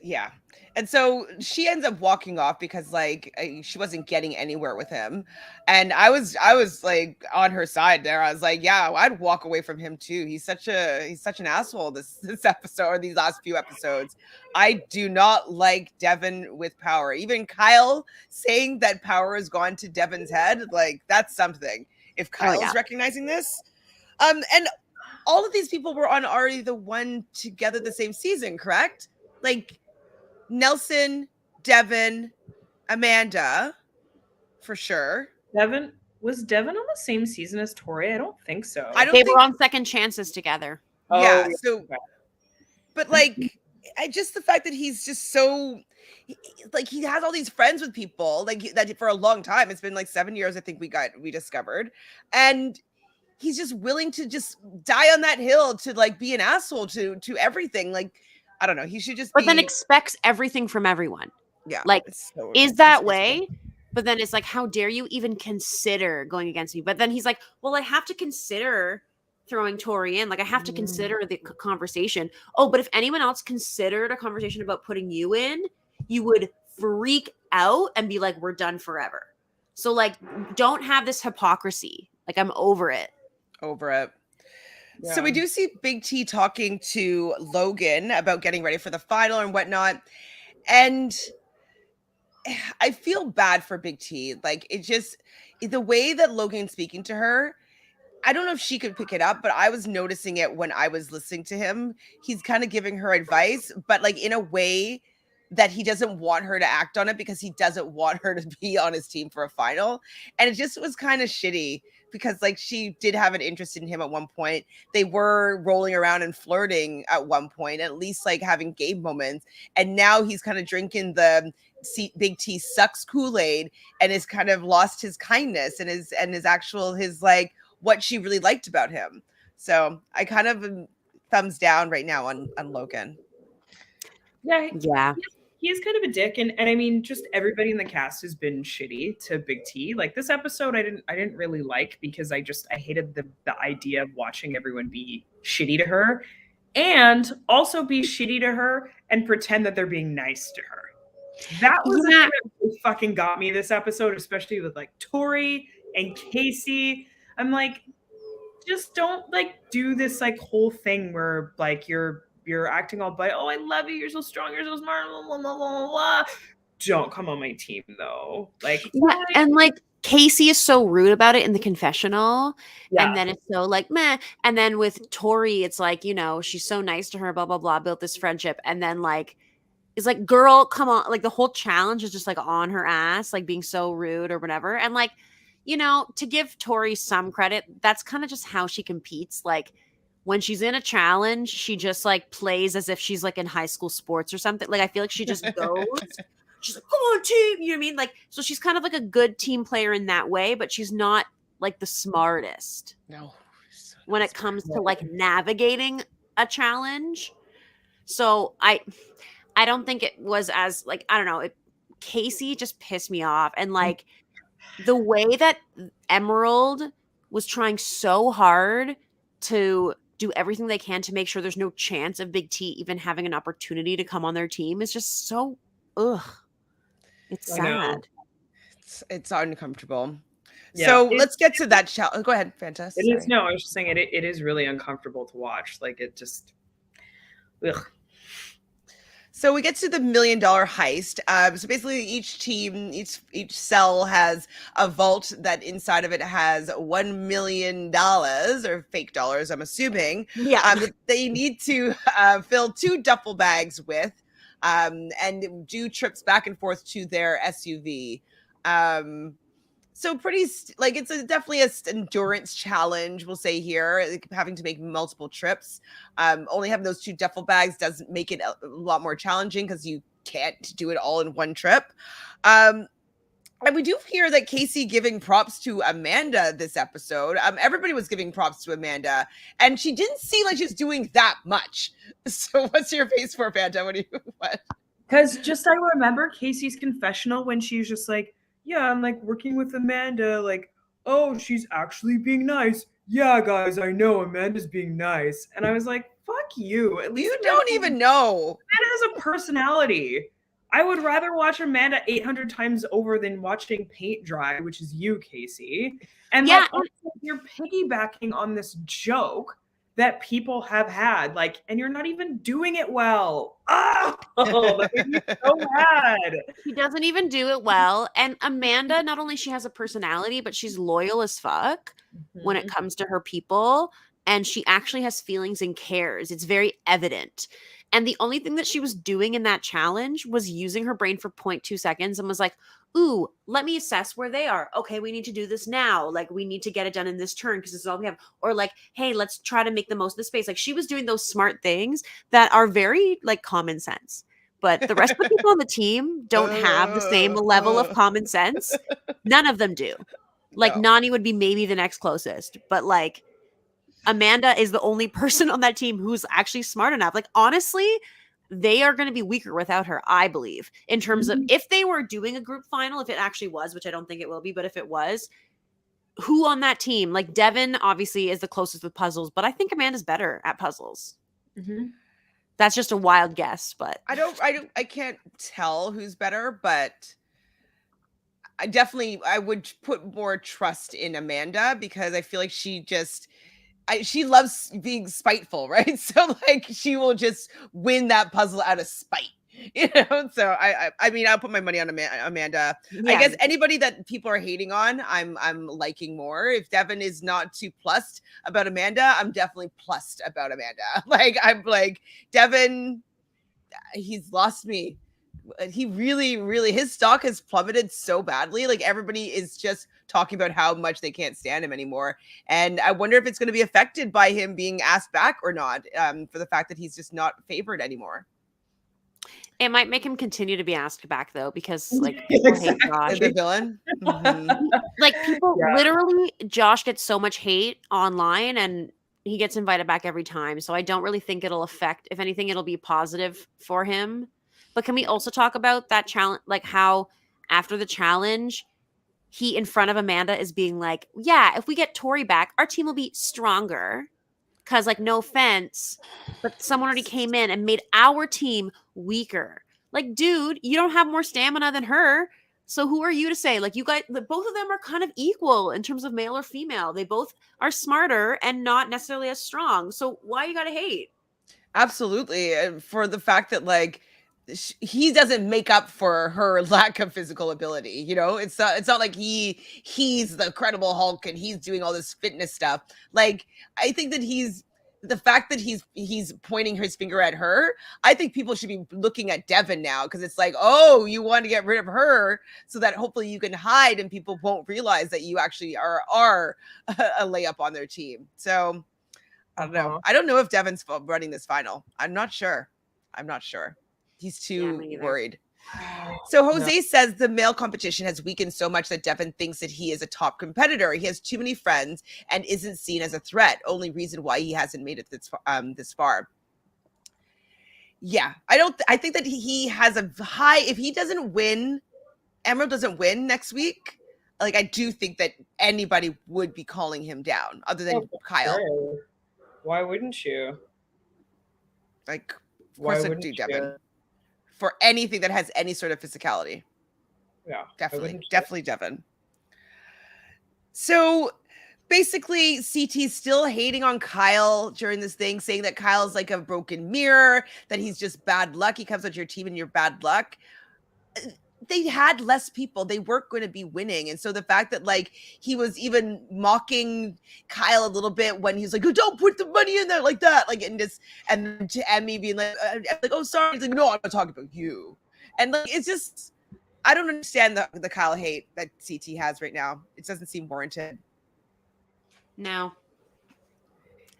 Yeah. And so she ends up walking off because like she wasn't getting anywhere with him. And I was like on her side there. I was like, yeah, I'd walk away from him too. He's such an asshole this episode, or these last few episodes. I do not like Devin with power. Even Kyle saying that power has gone to Devin's head, like that's something. If Kyle's recognizing this. And all of these people were on already the one together the same season, correct? Like Nelson, Devin, Amanda, for sure. Was Devin on the same season as Tori? I don't think so. They were on Second Chances together. Yeah. So, but like, just the fact that he's just so, like, he has all these friends with people like that for a long time. It's been like 7 years, I think we discovered, and he's just willing to just die on that hill to like be an asshole to everything. Like, I don't know. He should just. But then expects everything from everyone. Yeah. Like, is that way? But then it's like, how dare you even consider going against me? But then he's like, well, I have to consider throwing Tori in. Like, I have to consider the conversation. Oh, but if anyone else considered a conversation about putting you in, you would freak out and be like, we're done forever. So, like, don't have this hypocrisy. Like, I'm over it. Yeah. So we do see Big T talking to Logan about getting ready for the final and whatnot. And I feel bad for Big T. Like, it just, the way that Logan's speaking to her, I don't know if she could pick it up, but I was noticing it when I was listening to him. He's kind of giving her advice, but like in a way that he doesn't want her to act on it because he doesn't want her to be on his team for a final. And it just was kind of shitty because like she did have an interest in him at one point. They were rolling around and flirting at one point, at least like having game moments. And now he's kind of drinking the Big T sucks Kool-Aid and has kind of lost his kindness and his like what she really liked about him. So I kind of thumbs down right now on Logan. Yeah. He is kind of a dick, and I mean, just everybody in the cast has been shitty to Big T. Like this episode, I didn't really like because I hated the idea of watching everyone be shitty to her, and also be shitty to her and pretend that they're being nice to her. That was the thing that really fucking got me this episode, especially with like Tori and Kaycee. I'm like, just don't like do this like whole thing where like you're acting all by, oh, I love you, you're so strong, you're so smart, blah, blah, blah, blah, blah. Don't come on my team though. Like, yeah, and like Kaycee is so rude about it in the confessional, and then it's so like meh. And then with Tori, it's like, you know, she's so nice to her, blah blah blah, built this friendship, and then like it's like, girl, come on, like the whole challenge is just like on her ass, like being so rude or whatever. And like, you know, to give Tori some credit, that's kind of just how she competes. Like, when she's in a challenge, she just like plays as if she's like in high school sports or something. Like, I feel like she just goes, she's like, come on team. You know what I mean? Like, so she's kind of like a good team player in that way, but she's not like the smartest. No. When it comes to like navigating a challenge. So I I don't think it was as like, I don't know, Kaycee just pissed me off. And like the way that Emerald was trying so hard to do everything they can to make sure there's no chance of Big T even having an opportunity to come on their team is just so ugh. It's I know. sad. It's uncomfortable. Yeah. So let's get to that. Go ahead, Fanta. It is, no, I was just saying it is really uncomfortable to watch. Like it just, ugh. So we get to the $1 million heist. So basically, each team, each cell has a vault that inside of it has $1 million or fake dollars, I'm assuming. Yeah. That they need to fill 2 duffel bags with, and do trips back and forth to their SUV. So pretty, like, it's definitely an endurance challenge, we'll say here, like, having to make multiple trips. Only having those 2 duffel bags doesn't make it a lot more challenging because you can't do it all in one trip. And we do hear that Kaycee giving props to Amanda this episode. Everybody was giving props to Amanda, and she didn't seem like she was doing that much. So what's your face for, Fanta? What? Because just I remember Kaycee's confessional when she was just like, yeah, I'm like working with Amanda, like, oh, she's actually being nice. Yeah, guys, I know Amanda's being nice. And I was like, fuck you. At least You don't even know. Amanda has a personality. I would rather watch Amanda 800 times over than watching paint dry, which is you, Kaycee. And Yeah, like, you're piggybacking on this joke that people have had, like, and you're not even doing it well. Oh, that made me so mad. She doesn't even do it well. And Amanda, not only she has a personality, but she's loyal as fuck when it comes to her people. And she actually has feelings and cares. It's very evident. And the only thing that she was doing in that challenge was using her brain for 0.2 seconds and was like, ooh, let me assess where they are. Okay, we need to do this now. Like, we need to get it done in this turn because this is all we have. Or like, hey, let's try to make the most of the space. Like, she was doing those smart things that are very like common sense. But the rest of the people on the team don't have the same level of common sense. None of them do. Like, No. Nany would be maybe the next closest. But like, Amanda is the only person on that team who's actually smart enough. Like, honestly, they are going to be weaker without her, I believe, in terms of if they were doing a group final, if it actually was, which I don't think it will be, but if it was, who on that team? Like, Devin obviously is the closest with puzzles, but I think Amanda's better at puzzles. That's just a wild guess, but I can't tell who's better, but I would put more trust in Amanda because I feel like she loves being spiteful, right? So like she will just win that puzzle out of spite, So I mean, I'll put my money on Amanda. yeah. I guess anybody that people are hating on, I'm liking more. If Devin is not too plussed about Amanda, I'm definitely plussed about Amanda. Like I'm like Devin, he's lost me. He really his stock has plummeted so badly. Like everybody is just talking about how much they can't stand him anymore. And I wonder if it's going to be affected by him being asked back or not, for the fact that he's just not favored anymore. It might make him continue to be asked back though, because like people hate Josh. The villain. Like people literally, Josh gets so much hate online and he gets invited back every time. So I don't really think it'll affect. If anything, it'll be positive for him. But can we also talk about that challenge, like how after the challenge, he in front of Amanda is being like, yeah, if we get Tori back, our team will be stronger. Because like, no offense, but someone already came in and made our team weaker. Like, dude, you don't have more stamina than her. So who are you to say? Like, you guys, both of them are kind of equal in terms of male or female. They both are smarter and not necessarily as strong. So why you gotta hate? Absolutely. And for the fact that like he doesn't make up for her lack of physical ability. It's not like he's the Incredible Hulk and he's doing all this fitness stuff. Like I think that the fact that he's pointing his finger at her, I think people should be looking at Devin now because it's like, oh, you want to get rid of her so that hopefully you can hide and people won't realize that you actually are a layup on their team. So I don't know. I don't know if Devin's running this final. I'm not sure. He's too worried. So Jose says the male competition has weakened so much that Devin thinks that he is a top competitor. He has too many friends and isn't seen as a threat. Only reason why he hasn't made it this far. Yeah, I think that he has a high. If he doesn't win, Emerald doesn't win next week. Like, I do think that anybody would be calling him down, other than Kyle. Sure. Why wouldn't you? Like, of Why course I wouldn't do, you? Devin. For anything that has any sort of physicality. Yeah, definitely Devin. So basically, CT's still hating on Kyle during this thing, saying that Kyle's like a broken mirror, that he's just bad luck. He comes onto your team and you're bad luck. They had less people. They weren't going to be winning. And so the fact that like he was even mocking Kyle a little bit when he's like, oh, don't put the money in there like that. Like, and to Emy being like, oh, sorry. He's like, no, I'm not talking about you. And like, it's just, I don't understand the Kyle hate that CT has right now. It doesn't seem warranted. No.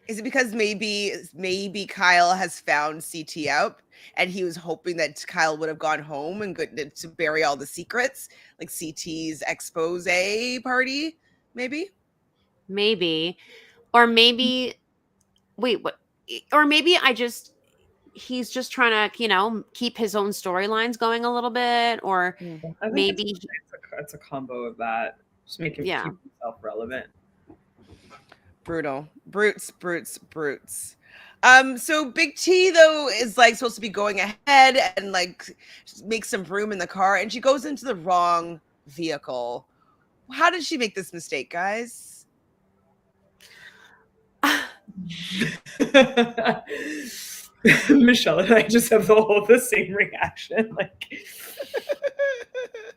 Is it because maybe Kyle has found CT out and he was hoping that Kyle would have gone home and good to bury all the secrets, like CT's expose party, maybe? Maybe. Or maybe, wait, what? Or maybe he's just trying to, keep his own storylines going a little bit, or maybe it's a combo of that. Just make him keep himself relevant. Brutal. Brutes. So Big T, though, is like supposed to be going ahead and like make some room in the car, and she goes into the wrong vehicle. How did she make this mistake, guys? Michelle and I just have the same reaction. Like,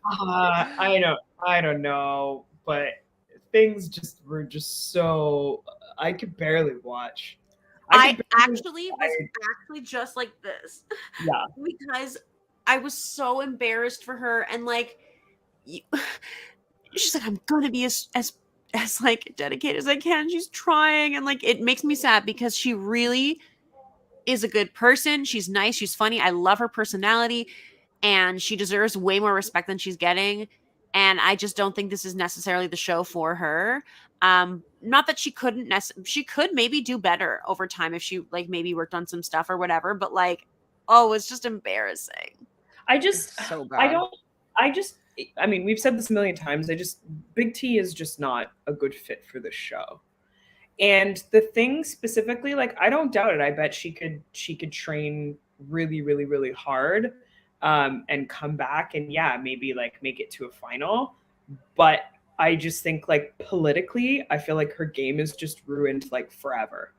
I don't know, but things were just so I could barely watch. I actually was just like this. Yeah. Because I was so embarrassed for her, and like she's like, I'm gonna be as like dedicated as I can. She's trying, and like it makes me sad because she really is a good person. She's nice, she's funny. I love her personality, and she deserves way more respect than she's getting. And I just don't think this is necessarily the show for her. Not that she couldn't she could maybe do better over time if she like maybe worked on some stuff or whatever, but like, it's just embarrassing. So bad. I mean, we've said this a million times. Big T is just not a good fit for the show. And the thing specifically, like, I don't doubt it. I bet she could train really, really, really hard, and come back and maybe like make it to a final. But I just think like politically, I feel like her game is just ruined like forever.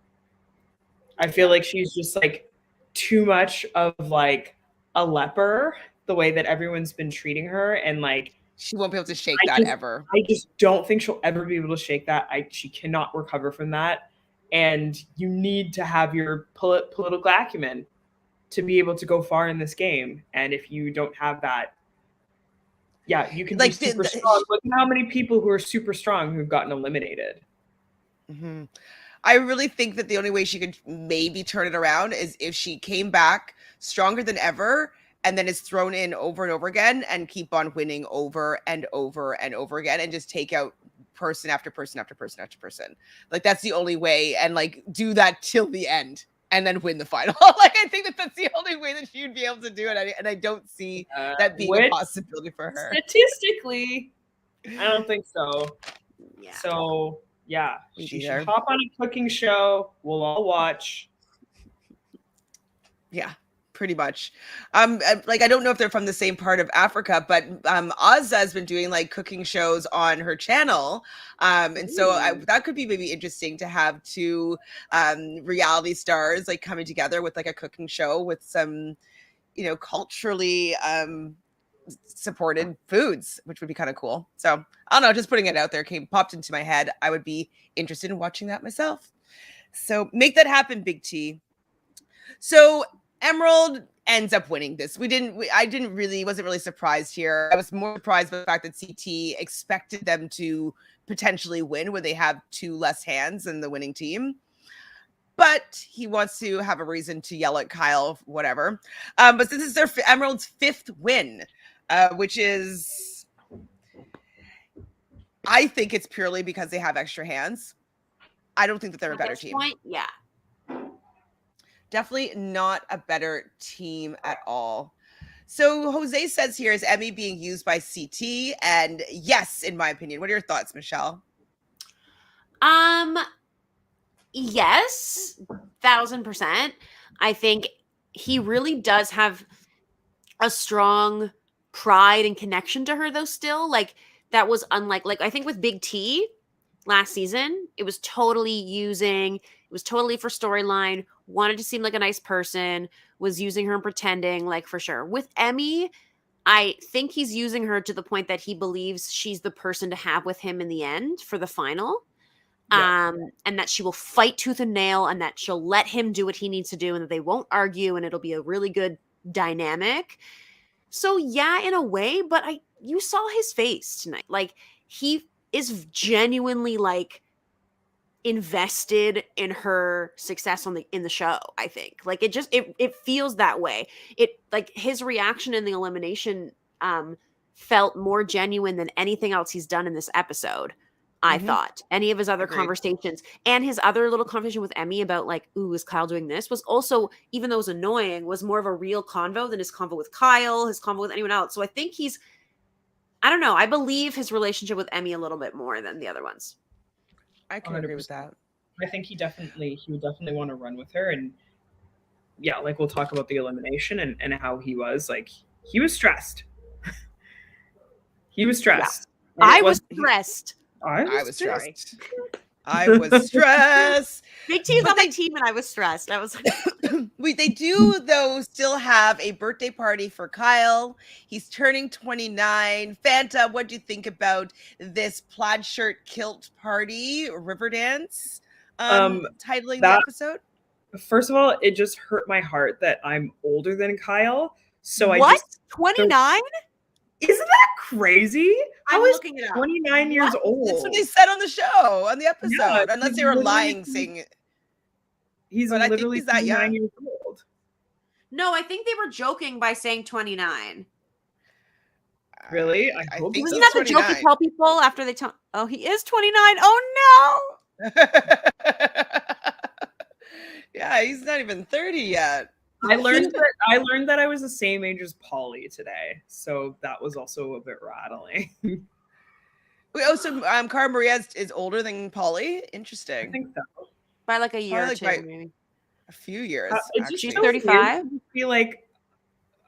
I feel like she's just like too much of like a leper, the way that everyone's been treating her, and like she won't be able to shake that ever. I just don't think she'll ever be able to shake that. She cannot recover from that. And you need to have your political acumen to be able to go far in this game. And if you don't have that, you can like be super strong. Look at how many people who are super strong who've gotten eliminated. Mm-hmm. I really think that the only way she could maybe turn it around is if she came back stronger than ever and then is thrown in over and over again and keep on winning over and over and over again and just take out person after person after person after person. Like, that's the only way, and like do that till the end and then win the final. Like, I think that's the only way that she would be able to do it. And I don't see that being a possibility for her. Statistically, I don't think so. Yeah. So she should hop on a cooking show. We'll all watch. Yeah, pretty much. Like, I don't know if they're from the same part of Africa, but Ozza has been doing like cooking shows on her channel. And so that could be maybe interesting to have two reality stars like coming together with like a cooking show with some, culturally supported foods, which would be kind of cool. So I don't know, just putting it out there, popped into my head. I would be interested in watching that myself. So make that happen, Big T. So Emerald ends up winning this. Wasn't really surprised here. I was more surprised by the fact that CT expected them to potentially win when they have two less hands than the winning team. But he wants to have a reason to yell at Kyle, whatever. But this is Emerald's fifth win, which is, I think it's purely because they have extra hands. I don't think that they're a better team. Point, yeah. Definitely not a better team at all. So Jose says here, is Emy being used by CT? And yes, in my opinion. What are your thoughts, Michelle? Yes, 1,000%. I think he really does have a strong pride and connection to her, though. Still, like that was unlike, like I think with Big T last season, it was totally using. It was totally for storyline. Wanted to seem like a nice person. Was using her and pretending, like for sure. With Emy, I think he's using her to the point that he believes she's the person to have with him in the end for the final. And that she will fight tooth and nail, and that she'll let him do what he needs to do, and that they won't argue, and it'll be a really good dynamic. So yeah, in a way, but you saw his face tonight. Like he is genuinely like invested in her success in the show. I think like it feels that way. It like his reaction in the elimination felt more genuine than anything else he's done in this episode. I thought any of his other conversations and his other little conversation with Emy about like, ooh, is Kyle doing this, was also, even though it was annoying, was more of a real convo than his convo with Kyle, his convo with anyone else. So I think I don't know. I believe his relationship with Emy a little bit more than the other ones. I can agree with that. I think he would definitely want to run with her. And yeah, like we'll talk about the elimination and how he was like, he was stressed. He was stressed. Yeah. I was stressed. I was stressed. I was stressed. Big T's on my team, and I was stressed. I was like, they do though still have a birthday party for Kyle. He's turning 29. Fanta, what do you think about this plaid shirt kilt party, Riverdance, titling the episode? First of all, it just hurt my heart that I'm older than Kyle. So what? 29? Isn't that crazy? I'm looking it up. 29 years old. That's what they said on the show, on the episode. Yeah, unless they were lying, saying it. He's literally 29 years old. No, I think they were joking by saying 29. Really? I think Isn't that the joke you tell people after they tell? Oh, he is 29. Oh no. Yeah, he's not even 30 yet. I learned that I was the same age as Polly today, so that was also a bit rattling. So Cara Maria is older than Polly. Interesting. I think so. By like a year or two, maybe. A few years. She's 35. I feel like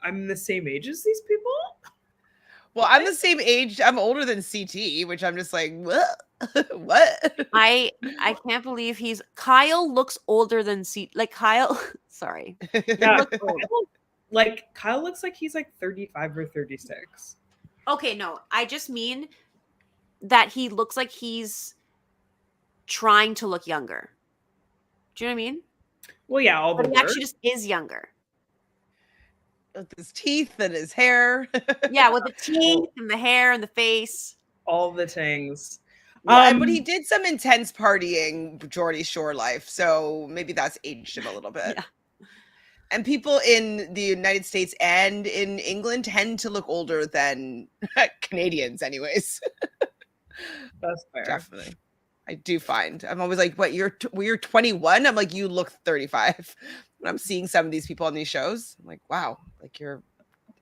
I'm the same age as these people. Well, I'm the same age. I'm older than CT, which I'm just like, what? What? I can't believe Kyle looks older than CT. Like Kyle, sorry. Yeah, Kyle looks like he's like 35 or 36. Okay, no, I just mean that he looks like he's trying to look younger. Do you know what I mean? Well, yeah, but he actually just is younger. With his teeth and his hair. Yeah, with the teeth and the hair and the face. All the things. But he did some intense partying, Geordie Shore life, so maybe that's aged him a little bit. Yeah. And people in the United States and in England tend to look older than Canadians anyways. That's fair. Definitely. I do find. I'm always like, what, you're 21? I'm like, you look 35. When I'm seeing some of these people on these shows, I'm like, wow, like you're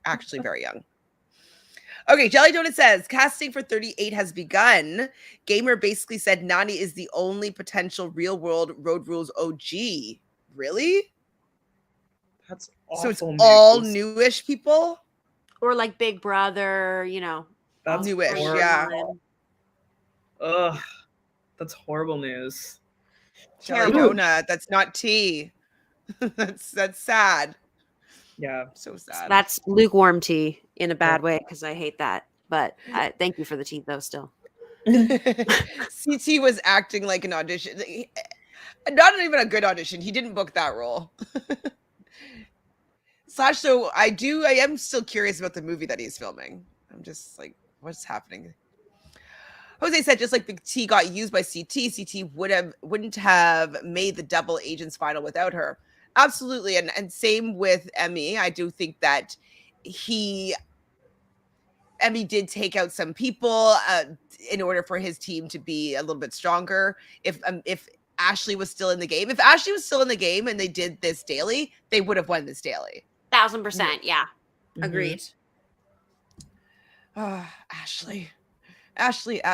actually very young. Okay, Jelly Donut says, casting for 38 has begun. Gamer basically said Nany is the only potential real-world Road Rules OG. Really? That's awful. So it's all newish people? Or like Big Brother, you know. That's newish, yeah. Ugh, that's horrible news. Jelly Donut, that's not tea. That's sad. Yeah, so sad. That's lukewarm tea in a bad way because I hate that. But thank you for the tea, though. Still, CT was acting like an audition. Not even a good audition. He didn't book that role. So I am still curious about the movie that he's filming. I'm just like, what's happening? Jose said, just like Big T got used by CT wouldn't have made the double agents final without her. Absolutely. And same with Emy. I do think that Emy did take out some people in order for his team to be a little bit stronger. If Ashley was still in the game. If Ashley was still in the game and they did this daily, they would have won this daily. 1000%. Yeah. Agreed. Oh, Ashley. To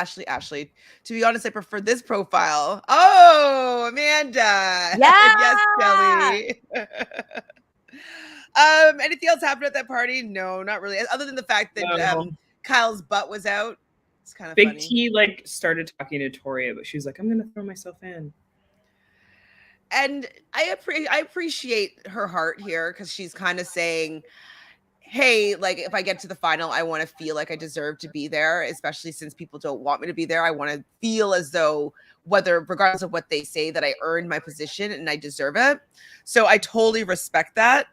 be honest, I prefer this profile. Oh, Amanda. Yeah. Yes, Kelly. Anything else happened at that party? No, not really. Other than the fact that Kyle's butt was out. It's kind of Big funny. T like started talking to Tori, but she was like, I'm gonna throw myself in. And I appreciate her heart here, because she's kind of saying, hey, like, if I get to the final, I want to feel like I deserve to be there, especially since people don't want me to be there. I want to feel as though, regardless of what they say, that I earned my position and I deserve it. So I totally respect that.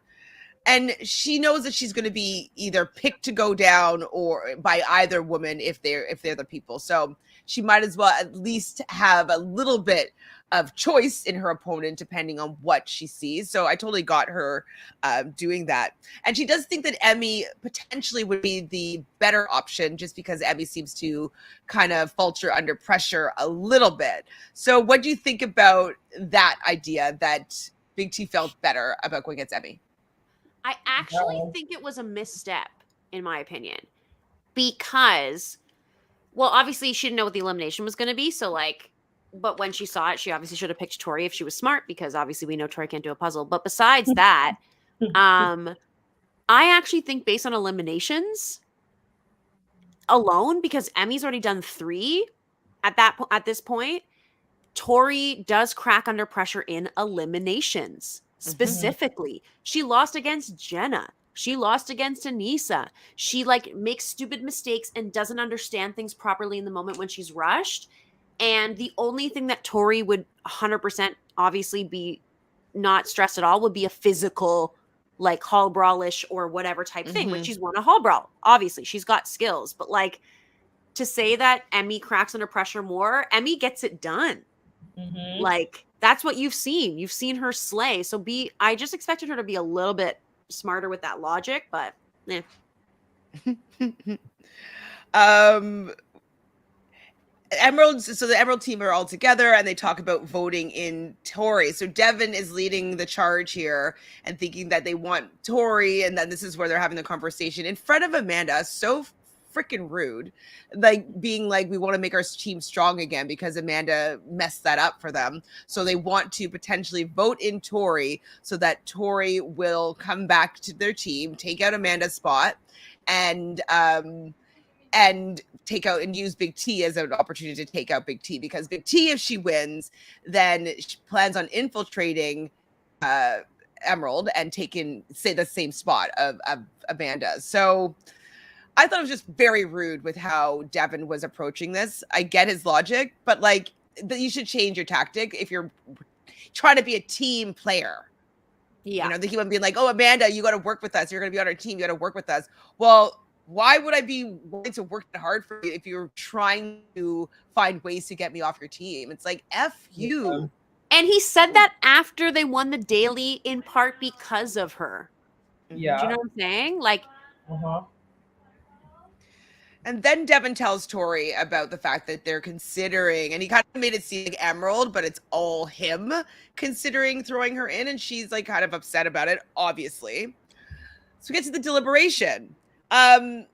And she knows that she's going to be either picked to go down or by either woman if they're the people. So she might as well at least have a little bit of choice in her opponent, depending on what she sees. So I totally got her doing that. And she does think that Emy potentially would be the better option, just because Emy seems to kind of falter under pressure a little bit. So what do you think about that idea, that Big T felt better about going against Emy? I actually think it was a misstep, in my opinion, because, well, obviously she didn't know what the elimination was going to be. So like, but when she saw it, she obviously should have picked Tori if she was smart, because obviously we know Tori can't do a puzzle. But besides that, I actually think based on eliminations alone, because Emmy's already done 3 at this point, Tori does crack under pressure in eliminations. Specifically, she lost against Jenna. She lost against Aneesa. She like makes stupid mistakes and doesn't understand things properly in the moment when she's rushed. And the only thing that Tori would 100% obviously be not stressed at all would be a physical, like hall brawlish or whatever type thing, which she's won a hall brawl. Obviously, she's got skills. But like, to say that Emy cracks under pressure more, Emy gets it done. Like, that's what you've seen. You've seen her slay. So I just expected her to be a little bit smarter with that logic, but eh. Emeralds, so the Emerald team are all together and they talk about voting in Tori. So Devin is leading the charge here and thinking that they want Tori, and then this is where they're having the conversation in front of Amanda. So freaking rude, like being like, we want to make our team strong again because Amanda messed that up for them. So they want to potentially vote in Tori so that Tori will come back to their team, take out Amanda's spot, and take out and use Big T as an opportunity to take out Big T, because Big T, if she wins, then she plans on infiltrating Emerald and taking, say, the same spot of Amanda. So I thought it was just very rude with how Devin was approaching this. I get his logic, but like, you should change your tactic if you're trying to be a team player. Yeah. You know, they keep on being like, oh, Amanda, you got to work with us. You're going to be on our team. You got to work with us. Well, why would I be willing to work that hard for you if you're trying to find ways to get me off your team? It's like, F you. And he said that after they won the daily, in part because of her. Yeah. Do you know what I'm saying? Like, And then Devin tells Tori about the fact that they're considering, and he kind of made it seem like Emerald, but it's all him considering throwing her in, and she's like kind of upset about it, obviously. So we get to the deliberation. And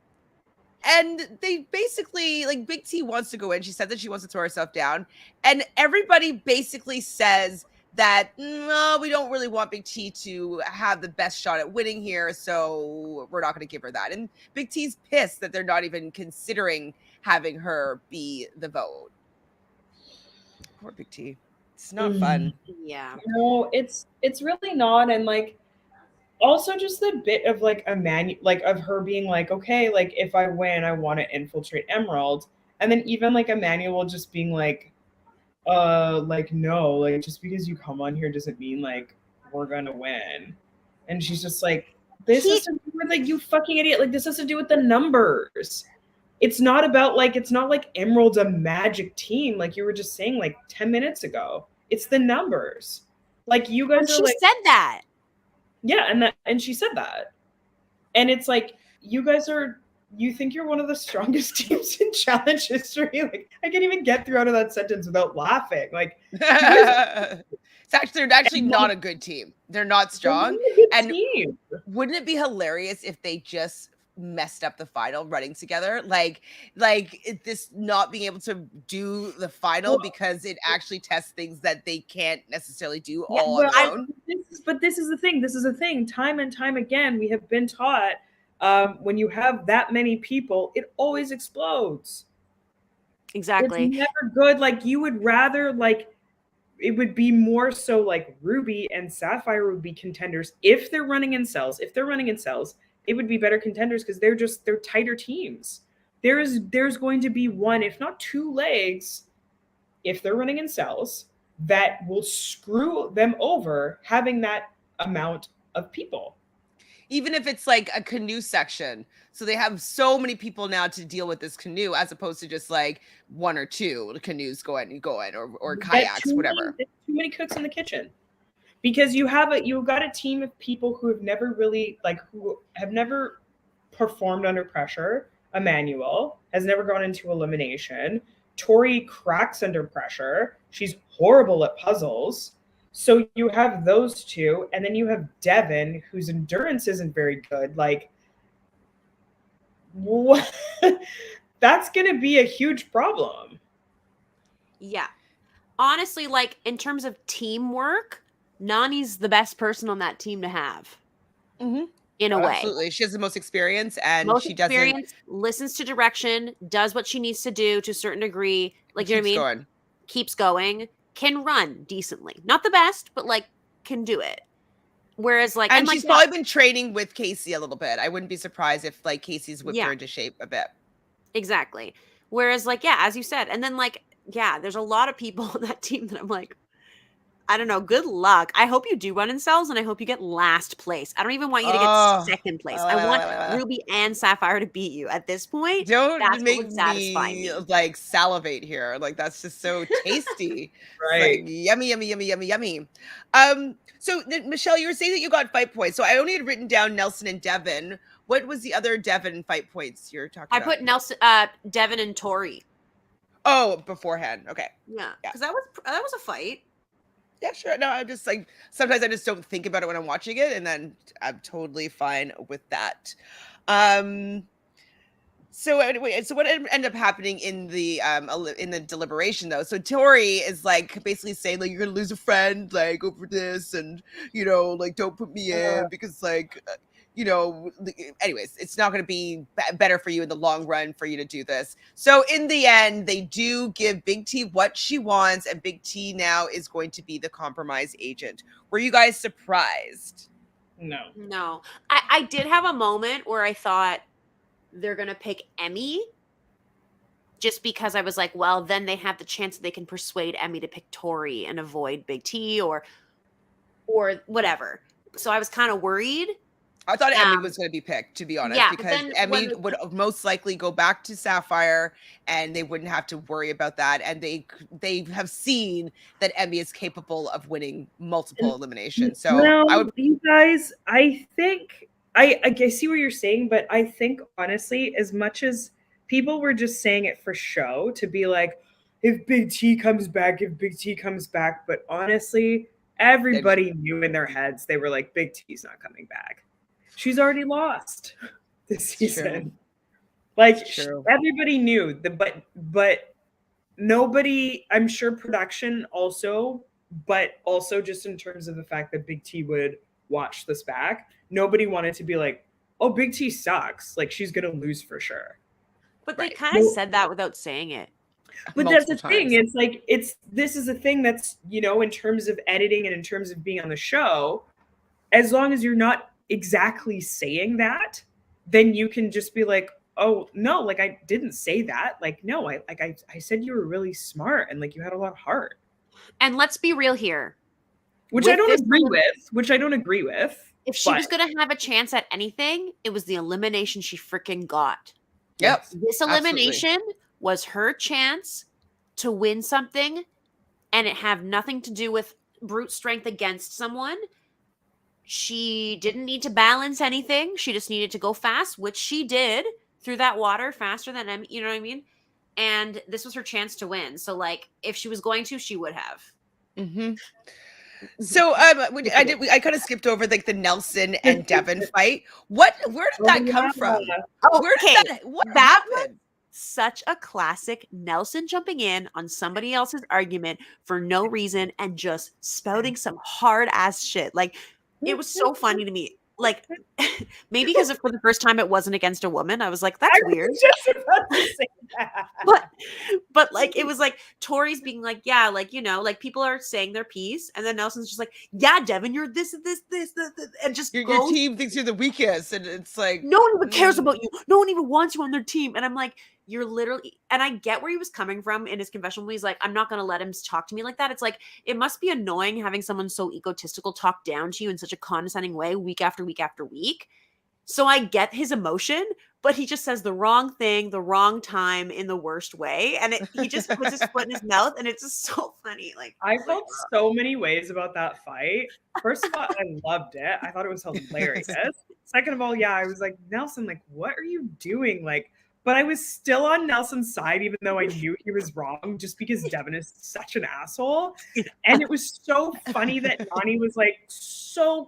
they basically, like, Big T wants to go in. She said that she wants to throw herself down. And everybody basically says that, no, we don't really want Big T to have the best shot at winning here, so we're not going to give her that. And Big T's pissed that they're not even considering having her be the vote. Poor Big T. It's not fun. Yeah. No, it's really not. And like, also just the bit of like of her being like, okay, like if I win, I want to infiltrate Emerald. And then even like Emanuel just being like no, like just because you come on here doesn't mean like we're gonna win. And she's just like, this has to do with like, you fucking idiot, like this has to do with the numbers. It's not about like, it's not like Emerald's a magic team like you were just saying like 10 minutes ago. It's the numbers. Like you guys she said that. Yeah, and she said that. And it's like, you guys are you think you're one of the strongest teams in challenge history? Like, I can't even get through out of that sentence without laughing. Like, they're actually not a good team. They're not strong. And team. wouldn't it be hilarious if they just messed up the final running together? Like this not being able to do the final because it actually tests things that they can't necessarily do all on their own. But this is the thing. This is the thing. Time and time again, we have been taught when you have that many people, it always explodes. Exactly. It's never good. Like, you would rather, like, it would be more so like Ruby and Sapphire would be contenders if they're running in cells. If they're running in cells, it would be better contenders because they're tighter teams. There's going to be one, if not two legs, if they're running in cells, that will screw them over having that amount of people. Even if it's like a canoe section. So they have so many people now to deal with this canoe as opposed to just like one or two canoes going or kayaks, whatever. Too many cooks in the kitchen. Because you've got a team of people who have never really, like, who have never performed under pressure. Emanuel has never gone into elimination. Tori cracks under pressure. She's horrible at puzzles. So you have those two, and then you have Devin, whose endurance isn't very good. Like, what? That's going to be a huge problem. Yeah. Honestly, like, in terms of teamwork, Nany's the best person on that team to have. Mm-hmm. In a way. Absolutely. She has the most experience, and listens to direction, does what she needs to do to a certain degree. Like, you know what I mean? Keeps going. Can run decently. Not the best, but, like, can do it. Whereas, like... And she's probably been training with Kaycee a little bit. I wouldn't be surprised if, like, Kaycee's whipped her into shape a bit. Exactly. Whereas, like, yeah, as you said. And then, like, yeah, there's a lot of people on that team that I'm like, I don't know. Good luck. I hope you do run in cells, and I hope you get last place. I don't even want you to get second place. I want Ruby and Sapphire to beat you. At this point, don't make me like salivate here. Like, that's just so tasty. Right? Like, yummy, yummy, yummy, yummy, yummy. So Michele, you were saying that you got fight points. So I only had written down Nelson and Devin. What was the other Devin fight points you're talking about? I put Nelson, Devin, and Tori. Oh, beforehand. Okay. Yeah, because that was a fight. Yeah, sure. No, I'm just like, sometimes I just don't think about it when I'm watching it, and then I'm totally fine with that. So anyway, so what ended up happening in the deliberation though? So Tori is like basically saying like, you're gonna lose a friend like over this, and you know, like, don't put me in because like, you know, anyways, it's not going to be better for you in the long run for you to do this. So in the end, they do give Big T what she wants, and Big T now is going to be the compromise agent. Were you guys surprised? No. I did have a moment where I thought they're going to pick Emy, just because I was like, well, then they have the chance that they can persuade Emy to pick Tori and avoid Big T or whatever. So I was kind of worried. I thought Emy was going to be picked, to be honest, because Emy would most likely go back to Sapphire, and they wouldn't have to worry about that. And they have seen that Emy is capable of winning multiple eliminations. So you guys, I think I see what you're saying, but I think honestly, as much as people were just saying it for show to be like, if Big T comes back, but honestly, everybody knew in their heads, they were like, Big T's not coming back. She's already lost this season. Like, everybody knew, but nobody, I'm sure production also, but also just in terms of the fact that Big T would watch this back, nobody wanted to be like, oh, Big T sucks. Like, she's going to lose for sure. But they kind of said that without saying it. But that's the thing. It's like, this is a thing that's, you know, in terms of editing and in terms of being on the show, as long as you're not exactly saying that, then you can just be like, oh no, like, I didn't say that. Like, no, I said you were really smart and like you had a lot of heart. And let's be real here. Which I don't agree with. If she was gonna have a chance at anything, it was the elimination she freaking got. Yep. This elimination was her chance to win something, and it had nothing to do with brute strength against someone. She didn't need to balance anything. She just needed to go fast, which she did. through that water faster than Emy, you know what I mean? And this was her chance to win. So like, if she was going to, she would have. Mm-hmm. So I kind of skipped over like the Nelson and Devin fight. Where did that come from? Oh, Where okay. did what That happened? Such a classic Nelson jumping in on somebody else's argument for no reason and just spouting some hard ass shit. Like, it was so funny to me. Like, maybe because for the first time it wasn't against a woman. I was like, that's weird. Just about to say that. But like, it was like Tori's being like, yeah, like, you know, like people are saying their piece, and then Nelson's just like, yeah, Devin, you're this, and just Your team thinks you're the weakest, and it's like no one even cares about you. No one even wants you on their team. And I'm like, you're literally, and I get where he was coming from in his confessional. He's like, I'm not going to let him talk to me like that. It's like, it must be annoying having someone so egotistical talk down to you in such a condescending way week after week after week. So I get his emotion, but he just says the wrong thing, the wrong time in the worst way. And he just puts his foot in his mouth, and it's just so funny. Like, I felt so many ways about that fight. First of all, I loved it. I thought it was hilarious. Second of all, yeah, I was like, Nelson, like, what are you doing? Like, but I was still on Nelson's side, even though I knew he was wrong, just because Devin is such an asshole. And it was so funny that Nany was like,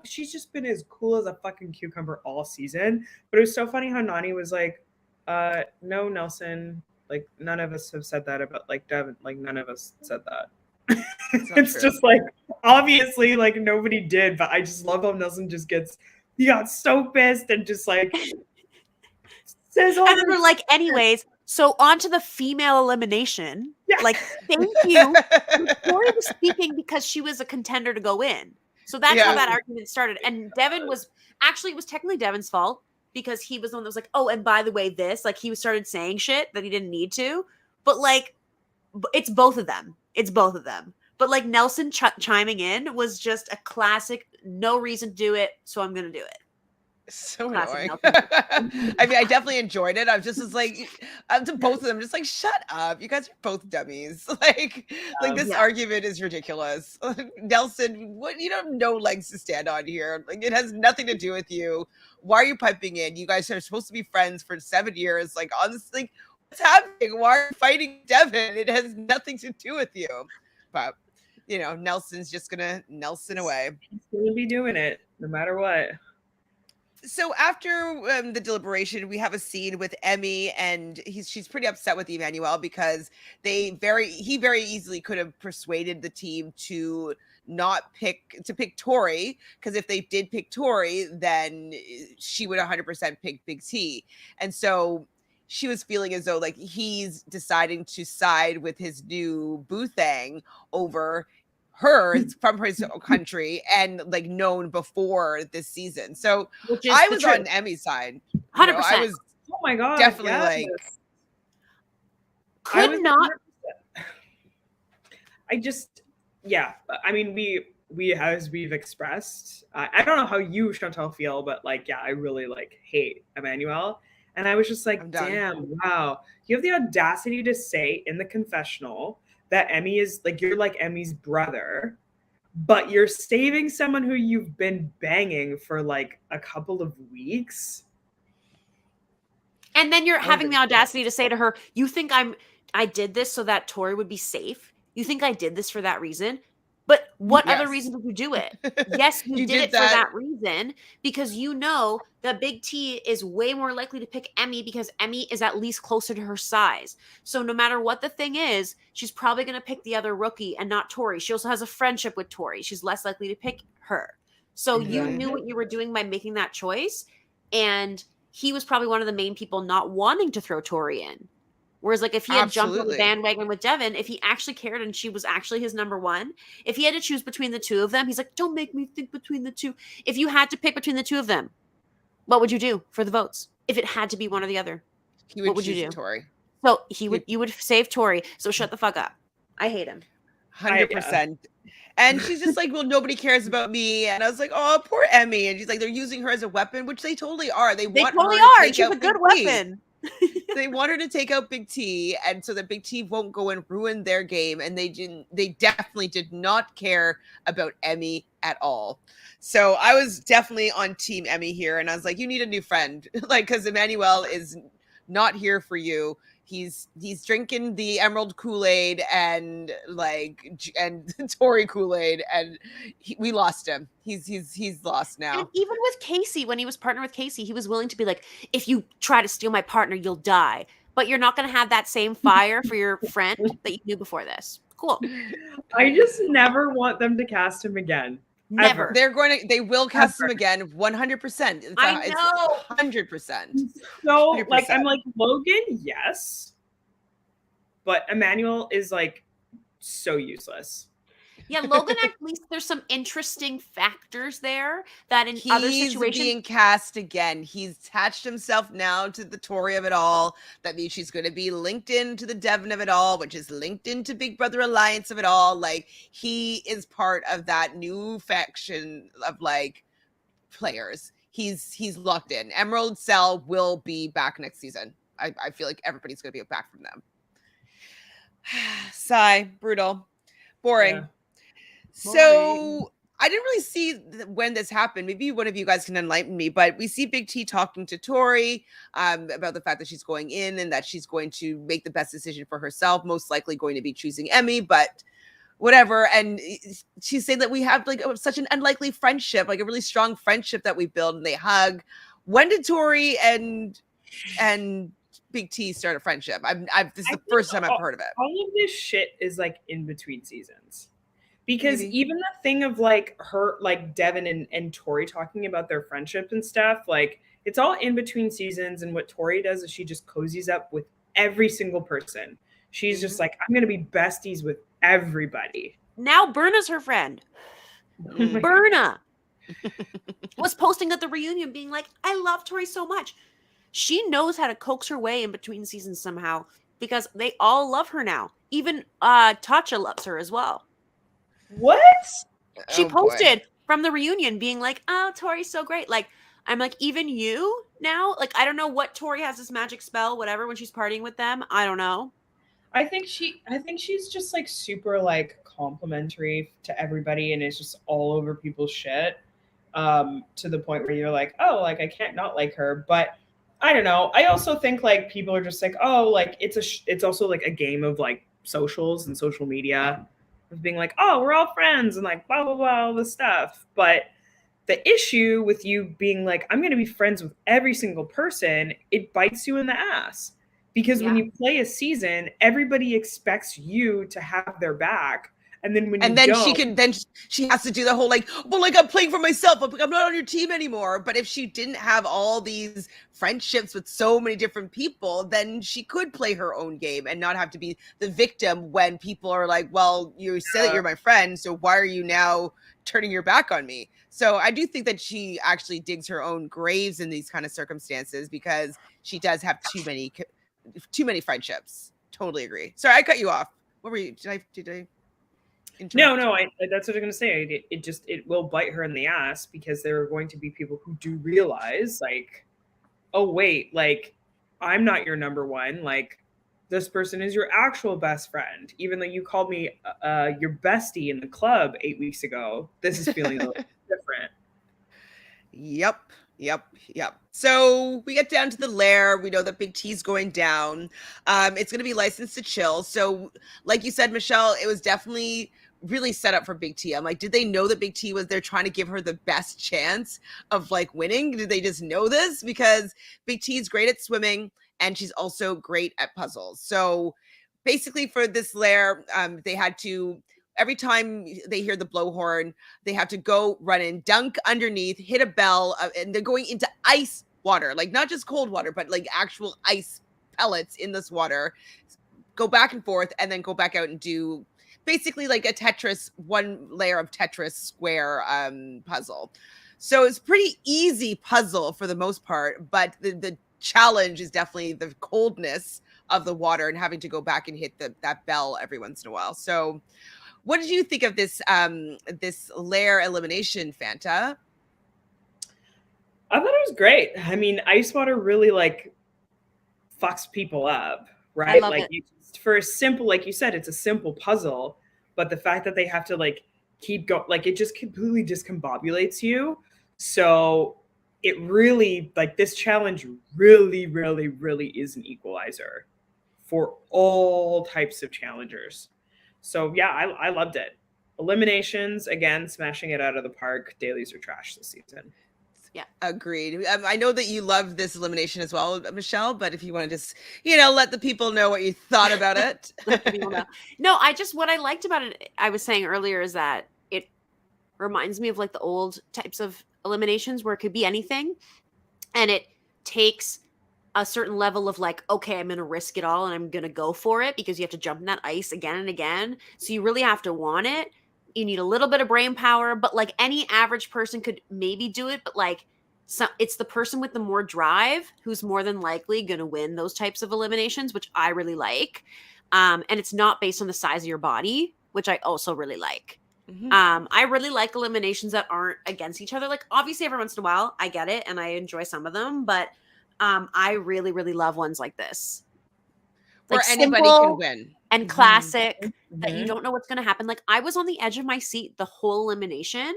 she's just been as cool as a fucking cucumber all season. But it was so funny how Nany was like, no, Nelson, like, none of us have said that about, like, Devin. Like, none of us said that. It's true. just like, obviously, like, nobody did. But I just love how Nelson he got so pissed and just like... And then they're like, anyways, so on to the female elimination. Yeah. Like, thank you. Tori was speaking because she was a contender to go in. So that's how that argument started. And Devin was technically Devin's fault, because he was the one that was like, oh, and by the way, this, like, he started saying shit that he didn't need to. But like, it's both of them. But like, Nelson chiming in was just a classic, no reason to do it, so I'm going to do it. So annoying. I mean, I definitely enjoyed it. I was just like, to both of them, just like, shut up. You guys are both dummies. Like this argument is ridiculous. Nelson, what, you don't have no legs to stand on here. Like, it has nothing to do with you. Why are you piping in? You guys are supposed to be friends for 7 years. Like, honestly, like, what's happening? Why are you fighting Devin? It has nothing to do with you. But, you know, Nelson's just gonna Nelson away. He's gonna be doing it no matter what. So after the deliberation, we have a scene with Emy, and she's pretty upset with Emanuel because he very easily could have persuaded the team to pick Tori, because if they did pick Tori, then she would 100% pick Big T. And so she was feeling as though like he's deciding to side with his new boo thing over her from his country and like known before this season. So I was on Emy's side. 100%. I was, oh my God, definitely like, could not. I mean, we as we've expressed, I don't know how you, Chantele, feel, but like, yeah, I really like hate Emanuel. And I was just like, damn, wow. You have the audacity to say in the confessional that Emy is like, you're like Emy's brother, but you're saving someone who you've been banging for like a couple of weeks. And then you're having the audacity to say to her, you think I did this so that Tori would be safe? You think I did this for that reason? But what other reason did you do it? Yes, you did it for that reason, because you know that Big T is way more likely to pick Emy because Emy is at least closer to her size. So no matter what the thing is, she's probably going to pick the other rookie and not Tori. She also has a friendship with Tori. She's less likely to pick her. So you knew what you were doing by making that choice. And he was probably one of the main people not wanting to throw Tori in. Whereas, like, if he had jumped on the bandwagon with Devin, if he actually cared and she was actually his number one, if he had to choose between the two of them, he's like, don't make me think between the two. If you had to pick between the two of them, what would you do for the votes? If it had to be one or the other, what would you do? Tori. So you would save Tori. So shut the fuck up. I hate him. 100%. And she's just like, well, nobody cares about me. And I was like, oh, poor Emy. And she's like, they're using her as a weapon, which they totally are. They totally are. She's a good weapon. They want her to take out Big T, and so that Big T won't go and ruin their game. And they definitely did not care about Emy at all. So I was definitely on team Emy here. And I was like, you need a new friend. Like, because Emanuel is not here for you. He's drinking the Emerald Kool-Aid and Tori Kool-Aid, and we lost him. He's lost now. And even with Kaycee, when he was partnered with Kaycee, he was willing to be like, if you try to steal my partner, you'll die. But you're not going to have that same fire for your friend that you knew before this. Cool. I just never want them to cast him again. Never. Ever. They will cast him again 100%. I know. 100%. So 100%. like I'm like, Logan, yes. But Emanuel is like so useless. Yeah, Logan, at least there's some interesting factors there that in other situations. He's being cast again. He's attached himself now to the Tori of it all. That means she's going to be linked into the Devin of it all, which is linked into Big Brother Alliance of it all. Like, he is part of that new faction of like players. He's locked in. Emerald Cell will be back next season. I feel like everybody's going to be back from them. Sigh, brutal, boring. Yeah. So I didn't really see when this happened. Maybe one of you guys can enlighten me, but we see Big T talking to Tori about the fact that she's going in and that she's going to make the best decision for herself, most likely going to be choosing Emy, but whatever. And she's saying that we have like such an unlikely friendship, like a really strong friendship that we build, and they hug. When did Tori and Big T start a friendship? This is the first time I've heard of it. All of this shit is like in between seasons. Because even the thing of like her, like Devin and Tori talking about their friendship and stuff, like it's all in between seasons. And what Tori does is she just cozies up with every single person. She's just like, I'm going to be besties with everybody. Now Berna's her friend. Berna was posting at the reunion being like, I love Tori so much. She knows how to coax her way in between seasons somehow because they all love her now. Even Tatcha loves her as well. What? She posted from the reunion being like, oh, Tori's so great. Like, I'm like, even you now? Like, I don't know what Tori has this magic spell, whatever, when she's partying with them. I don't know. I think she's just like super like complimentary to everybody and it's just all over people's shit. To the point where you're like, oh, like I can't not like her. But I don't know. I also think like people are just like, oh, like it's also like a game of like socials and social media. Of being like, oh, we're all friends and like blah, blah, blah, all this stuff. But the issue with you being like, I'm going to be friends with every single person, it bites you in the ass. Because when you play a season, everybody expects you to have their back. And then when she has to do the whole like, well, like I'm playing for myself. I'm not on your team anymore. But if she didn't have all these friendships with so many different people, then she could play her own game and not have to be the victim when people are like, well, you say that you're my friend, so why are you now turning your back on me? So I do think that she actually digs her own graves in these kind of circumstances because she does have too many friendships. Totally agree. Sorry, I cut you off. What were you? Did I? No, that's what I'm going to say. It will bite her in the ass because there are going to be people who do realize like, oh, wait, like I'm not your number one. Like this person is your actual best friend. Even though you called me your bestie in the club 8 weeks ago, this is feeling a little different. Yep. So we get down to the lair. We know that Big T's going down. It's going to be licensed to chill. So like you said, Michelle, it was definitely really set up for Big T. I'm like, did they know that Big T was there trying to give her the best chance of like winning? Did they just know this? Because Big T's great at swimming and she's also great at puzzles. So basically for this lair, they had to, every time they hear the blowhorn, they have to go run in, dunk underneath, hit a bell, and they're going into ice water, like not just cold water, but like actual ice pellets in this water, go back and forth, and then go back out and do basically like a Tetris, one layer of Tetris square puzzle. So it's pretty easy puzzle for the most part, but the challenge is definitely the coldness of the water and having to go back and hit that bell every once in a while. So what did you think of this this lair elimination, Fanta? I thought it was great. I mean, ice water really like fucks people up, right? Like for a simple, like you said, it's a simple puzzle, but the fact that they have to like keep going, like it just completely discombobulates you. So it really, like, this challenge really, really, really is an equalizer for all types of challengers. So yeah, I loved it. Eliminations, again, smashing it out of the park. Dailies are trash this season. Yeah, agreed. I know that you loved this elimination as well, Michelle, but if you want to just, let the people know what you thought about it. Let the people know. No, what I liked about it, I was saying earlier, is that it reminds me of like the old types of eliminations where it could be anything. And it takes a certain level of like, okay, I'm going to risk it all and I'm going to go for it, because you have to jump in that ice again and again. So you really have to want it. You need a little bit of brain power, but like any average person could maybe do it. But like, it's the person with the more drive who's more than likely going to win those types of eliminations, which I really like. And it's not based on the size of your body, which I also really like. Mm-hmm. I really like eliminations that aren't against each other. Like, obviously, every once in a while, I get it, and I enjoy some of them, but I really, really love ones like this. Where like anybody can win. And classic, that you don't know what's going to happen. Like, I was on the edge of my seat the whole elimination,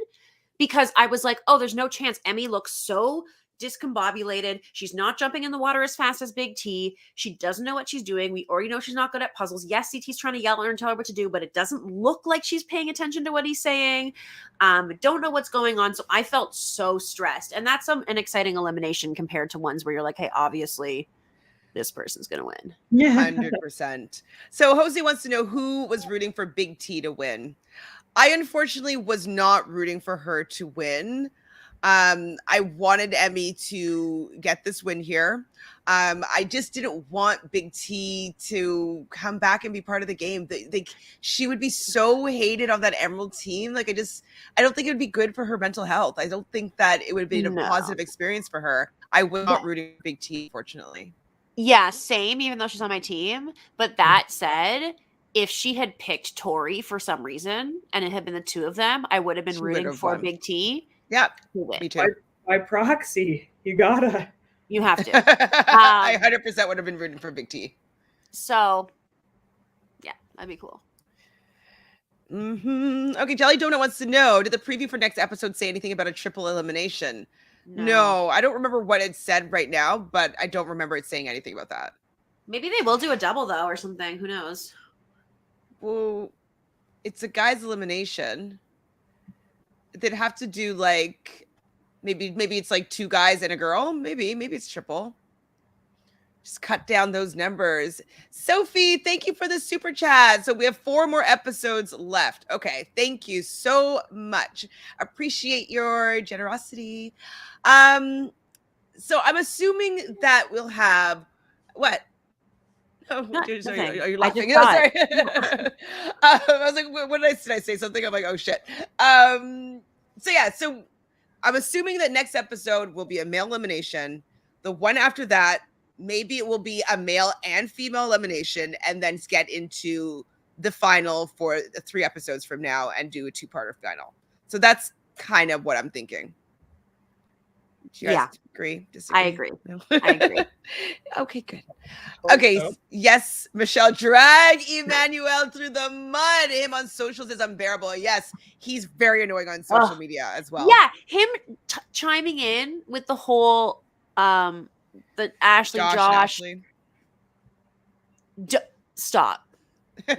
because I was like, oh, there's no chance. Emy looks so discombobulated. She's not jumping in the water as fast as Big T. She doesn't know what she's doing. We already know she's not good at puzzles. Yes, CT's trying to yell at her and tell her what to do, but it doesn't look like she's paying attention to what he's saying. Don't know what's going on. So I felt so stressed. And that's an exciting elimination compared to ones where you're like, hey, obviously this person's going to win. Yeah. 100%. So Jose wants to know who was rooting for Big T to win. I unfortunately was not rooting for her to win. I wanted Emy to get this win here. I just didn't want Big T to come back and be part of the game. She would be so hated on that Emerald team. Like, I don't think it would be good for her mental health. I don't think that it would have been a positive experience for her. I was not rooting for Big T, fortunately. Yeah, same, even though she's on my team. But that said, if she had picked Tori for some reason and it had been the two of them, I would have been rooting for Big T. Yeah, me too. By proxy, you gotta. You have to. I 100% would have been rooting for Big T. So, yeah, that'd be cool. Okay, Jelly Donut wants to know, did the preview for next episode say anything about a triple elimination? No, I don't remember what it said right now, but I don't remember it saying anything about that. Maybe they will do a double, though, or something. Who knows? Well, it's a guy's elimination. They'd have to do like maybe it's like two guys and a girl. Maybe it's triple. Just cut down those numbers. Sophie, thank you for the super chat. So we have 4 more episodes left. Okay, thank you so much. Appreciate your generosity. So I'm assuming that we'll have what? Oh, are you laughing? Oh, sorry. I was like, what did I say something? I'm like, oh shit. So I'm assuming that next episode will be a male elimination. The one after that, maybe it will be a male and female elimination, and then get into the final for the 3 episodes from now and do a 2-parter final. So that's kind of what I'm thinking. Do you guys agree? Disagree? I agree. No? I agree. Okay, good. Okay, yes, Michelle, drag Emanuel through the mud. Him on socials is unbearable. Yes, he's very annoying on social media as well. Yeah, him chiming in with the whole the Josh. Stop.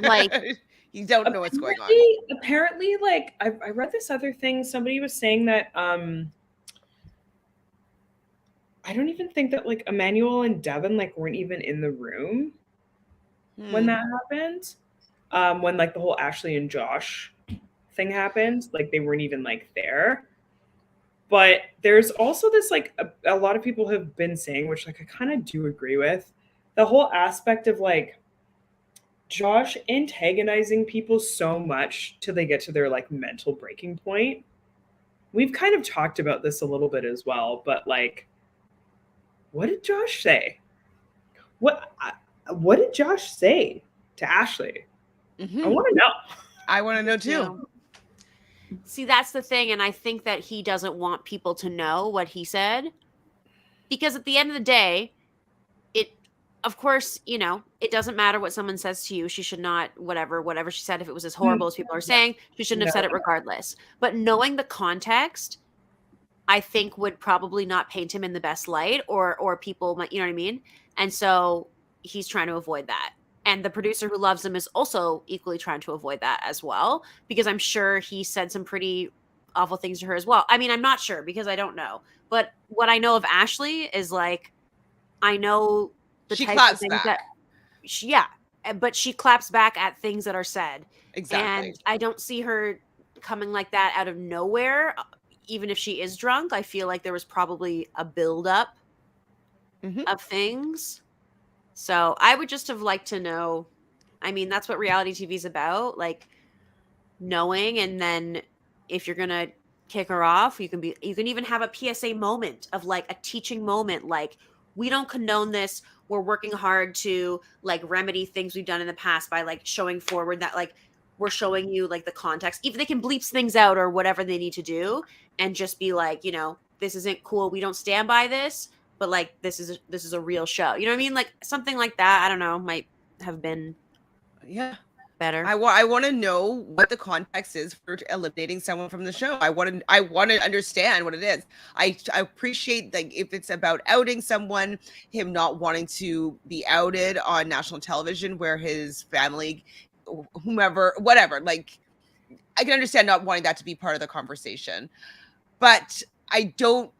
Like, you don't know what's going on. Apparently, like I read this other thing. Somebody was saying that I don't even think that like Emanuel and Devin like weren't even in the room when that happened. When like the whole Ashley and Josh thing happened, like they weren't even like there. But there's also this like a lot of people have been saying, which like I kind of do agree with, the whole aspect of like Josh antagonizing people so much till they get to their like mental breaking point. We've kind of talked about this a little bit as well, but like, what did Josh say? What did Josh say to Ashley? I want to know. I want to know too. Yeah. See, that's the thing. And I think that he doesn't want people to know what he said. Because at the end of the day, of course, it doesn't matter what someone says to you. She should not, whatever she said, if it was as horrible as people are saying, she shouldn't have said it regardless. But knowing the context, I think would probably not paint him in the best light, or people might, you know what I mean? And so he's trying to avoid that. And the producer who loves him is also equally trying to avoid that as well, because I'm sure he said some pretty awful things to her as well. I mean, I'm not sure because I don't know. But what I know of Ashley is like, I know the She types claps of things back. that yeah, but she claps back at things that are said. Exactly. And I don't see her coming like that out of nowhere. Even if she is drunk, I feel like there was probably a buildup of things. So I would just have liked to know. I mean, that's what reality TV is about, like knowing. And then if you're gonna kick her off, you can even have a PSA moment of like a teaching moment, like, we don't condone this. We're working hard to like remedy things we've done in the past by like showing forward that like we're showing you like the context. Even they can bleep things out or whatever they need to do, and just be like, this isn't cool. We don't stand by this, but like this is a real show. You know what I mean? Like something like that. I don't know. Might have been better. I want to know what the context is for eliminating someone from the show. I want to understand what it is. I appreciate like if it's about outing someone, him not wanting to be outed on national television where his family, whomever, whatever, like I can understand not wanting that to be part of the conversation. But I don't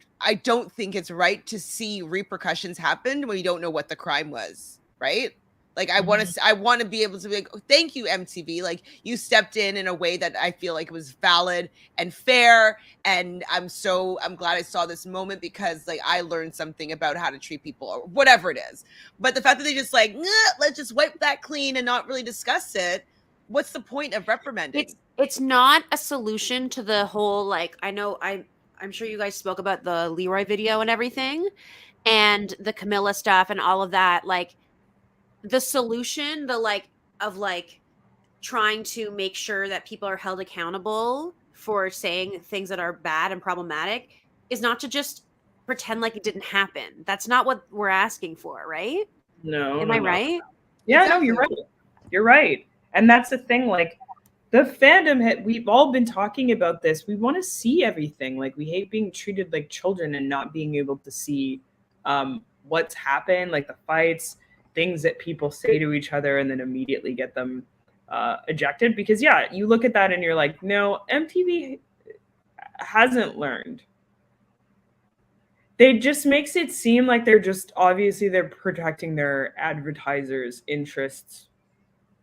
think it's right to see repercussions happen when you don't know what the crime was, right? Like I want to be able to be like, oh, thank you MTV, like you stepped in a way that I feel like it was valid and fair, and I'm glad I saw this moment because like I learned something about how to treat people or whatever it is. But the fact that they just like, let's just wipe that clean and not really discuss it, what's the point of reprimanding? It's not a solution to the whole, like, I'm sure you guys spoke about the Leroy video and everything and the Camilla stuff and all of that. Like the solution, trying to make sure that people are held accountable for saying things that are bad and problematic is not to just pretend like it didn't happen. That's not what we're asking for, right? No. Am I right? Yeah, exactly. No, you're right. You're right. And that's the thing, like the fandom, we've all been talking about this. We want to see everything. Like we hate being treated like children and not being able to see what's happened, like the fights, things that people say to each other and then immediately get them ejected. Because yeah, you look at that and you're like, no, MTV hasn't learned. They just makes it seem like they're protecting their advertisers' interests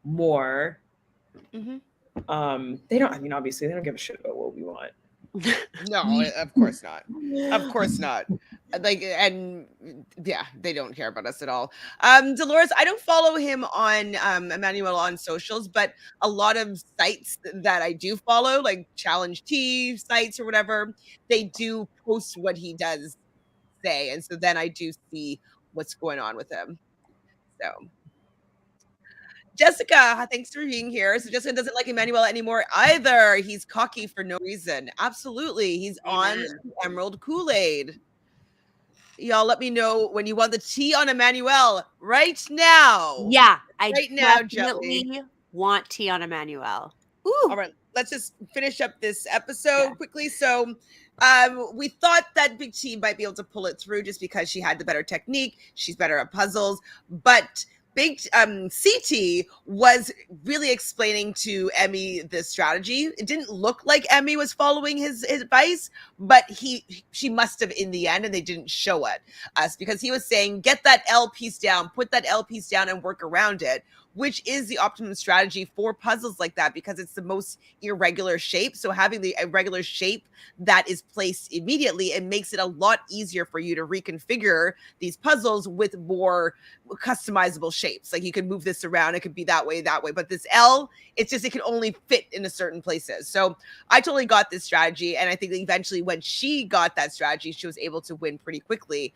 more. They don't, I mean, obviously they don't give a shit about what we want. No, of course not. Of course not. Like, and yeah, they don't care about us at all. Dolores, I don't follow him on Emanuel on socials, but a lot of sites that I do follow, like Challenge T sites or whatever, they do post what he does say, and so then I do see what's going on with him. So Jessica, thanks for being here. So Jessica doesn't like Emanuel anymore either. He's cocky for no reason. Absolutely. He's on Emerald Kool-Aid. Y'all let me know when you want the tea on Emanuel right now. Yeah, I right now, definitely Joey. want tea on Emanuel. All right, let's just finish up this episode quickly. So we thought that Big T might be able to pull it through just because she had the better technique. She's better at puzzles, but Big CT was really explaining to Emy the strategy. It didn't look like Emy was following his advice, but she must have in the end, and they didn't show it us because he was saying, get that L piece down, put that L piece down and work around it, which is the optimum strategy for puzzles like that because it's the most irregular shape. So having the irregular shape that is placed immediately, it makes it a lot easier for you to reconfigure these puzzles with more customizable shapes. Like you can move this around, it could be that way. But this L, it can only fit in a certain places. So I totally got this strategy. And I think that eventually when she got that strategy, she was able to win pretty quickly.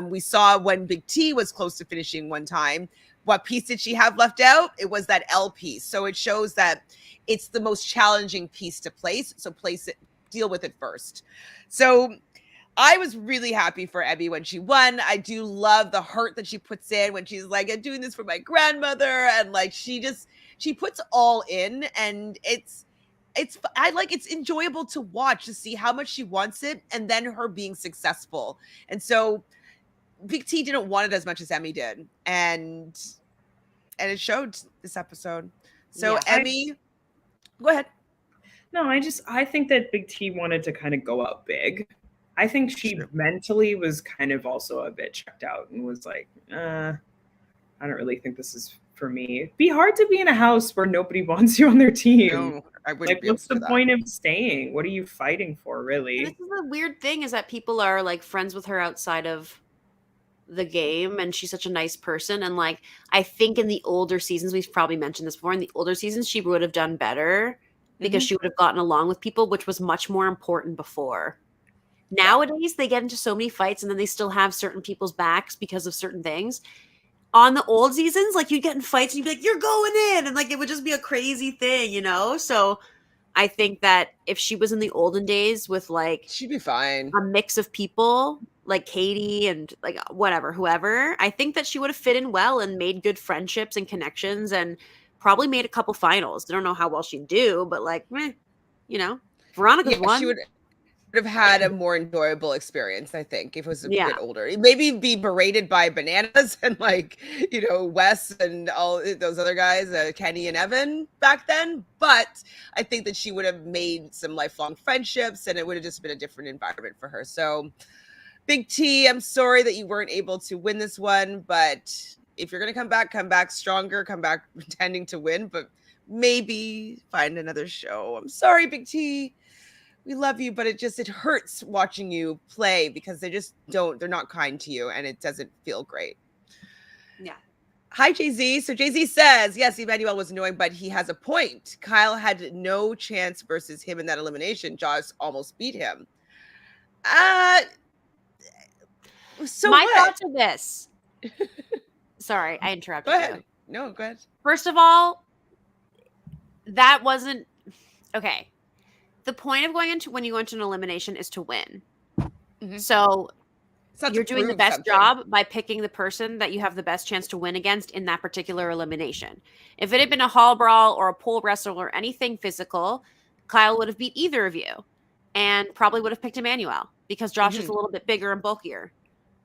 We saw when Big T was close to finishing one time, what piece did she have left out? It was that L piece. So it shows that it's the most challenging piece to place. So place it, deal with it first. So I was really happy for Emy when she won. I do love the heart that she puts in when she's like, I'm doing this for my grandmother. And like, she puts all in, and it's enjoyable to watch, to see how much she wants it and then her being successful. And so Big T didn't want it as much as Emy did. And it showed this episode. So Yeah. Emy, go ahead. No, I think that Big T wanted to kind of go out big. I think she mentally was kind of also a bit checked out and was like, I don't really think this is for me. It'd be hard to be in a house where nobody wants you on their team. No, I wouldn't be what's the point of staying? What are you fighting for, really? And this is the weird thing, is that people are like friends with her outside of the game, and she's such a nice person. And like, I think in the older seasons, we've probably mentioned this before, in the older seasons, she would have done better because she would have gotten along with people, which was much more important before. Nowadays, they get into so many fights and then they still have certain people's backs because of certain things. On the old seasons, like, you'd get in fights and you'd be like, you're going in. And like, it would just be a crazy thing, you know? So I think that if she was in the olden days with like, she'd be fine. A mix of people like Katie and like whatever, whoever, I think that she would have fit in well and made good friendships and connections and probably made a couple finals. I don't know how well she'd do, but like, you know, Veronica's one. She would have had a more enjoyable experience, I think, if it was a bit older. Maybe be berated by Bananas and like, you know, Wes and all those other guys, Kenny and Evan back then. But I think that she would have made some lifelong friendships and it would have just been a different environment for her. So Big T, I'm sorry that you weren't able to win this one, but if you're going to come back stronger, come back pretending to win, but maybe find another show. I'm sorry, Big T. We love you, but it hurts watching you play because they're not kind to you and it doesn't feel great. Yeah. Hi, Jay-Z. So Jay-Z says, yes, Emanuel was annoying, but he has a point. Kyle had no chance versus him in that elimination. Josh almost beat him. So my thoughts are this. Sorry, I interrupted you. Go ahead. You. No, go ahead. First of all, that wasn't okay. The point of when you go into an elimination is to win. Mm-hmm. So you're doing the best job by picking the person that you have the best chance to win against in that particular elimination. If it had been a hall brawl or a pole wrestle or anything physical, Kyle would have beat either of you and probably would have picked Emanuel because Josh is a little bit bigger and bulkier.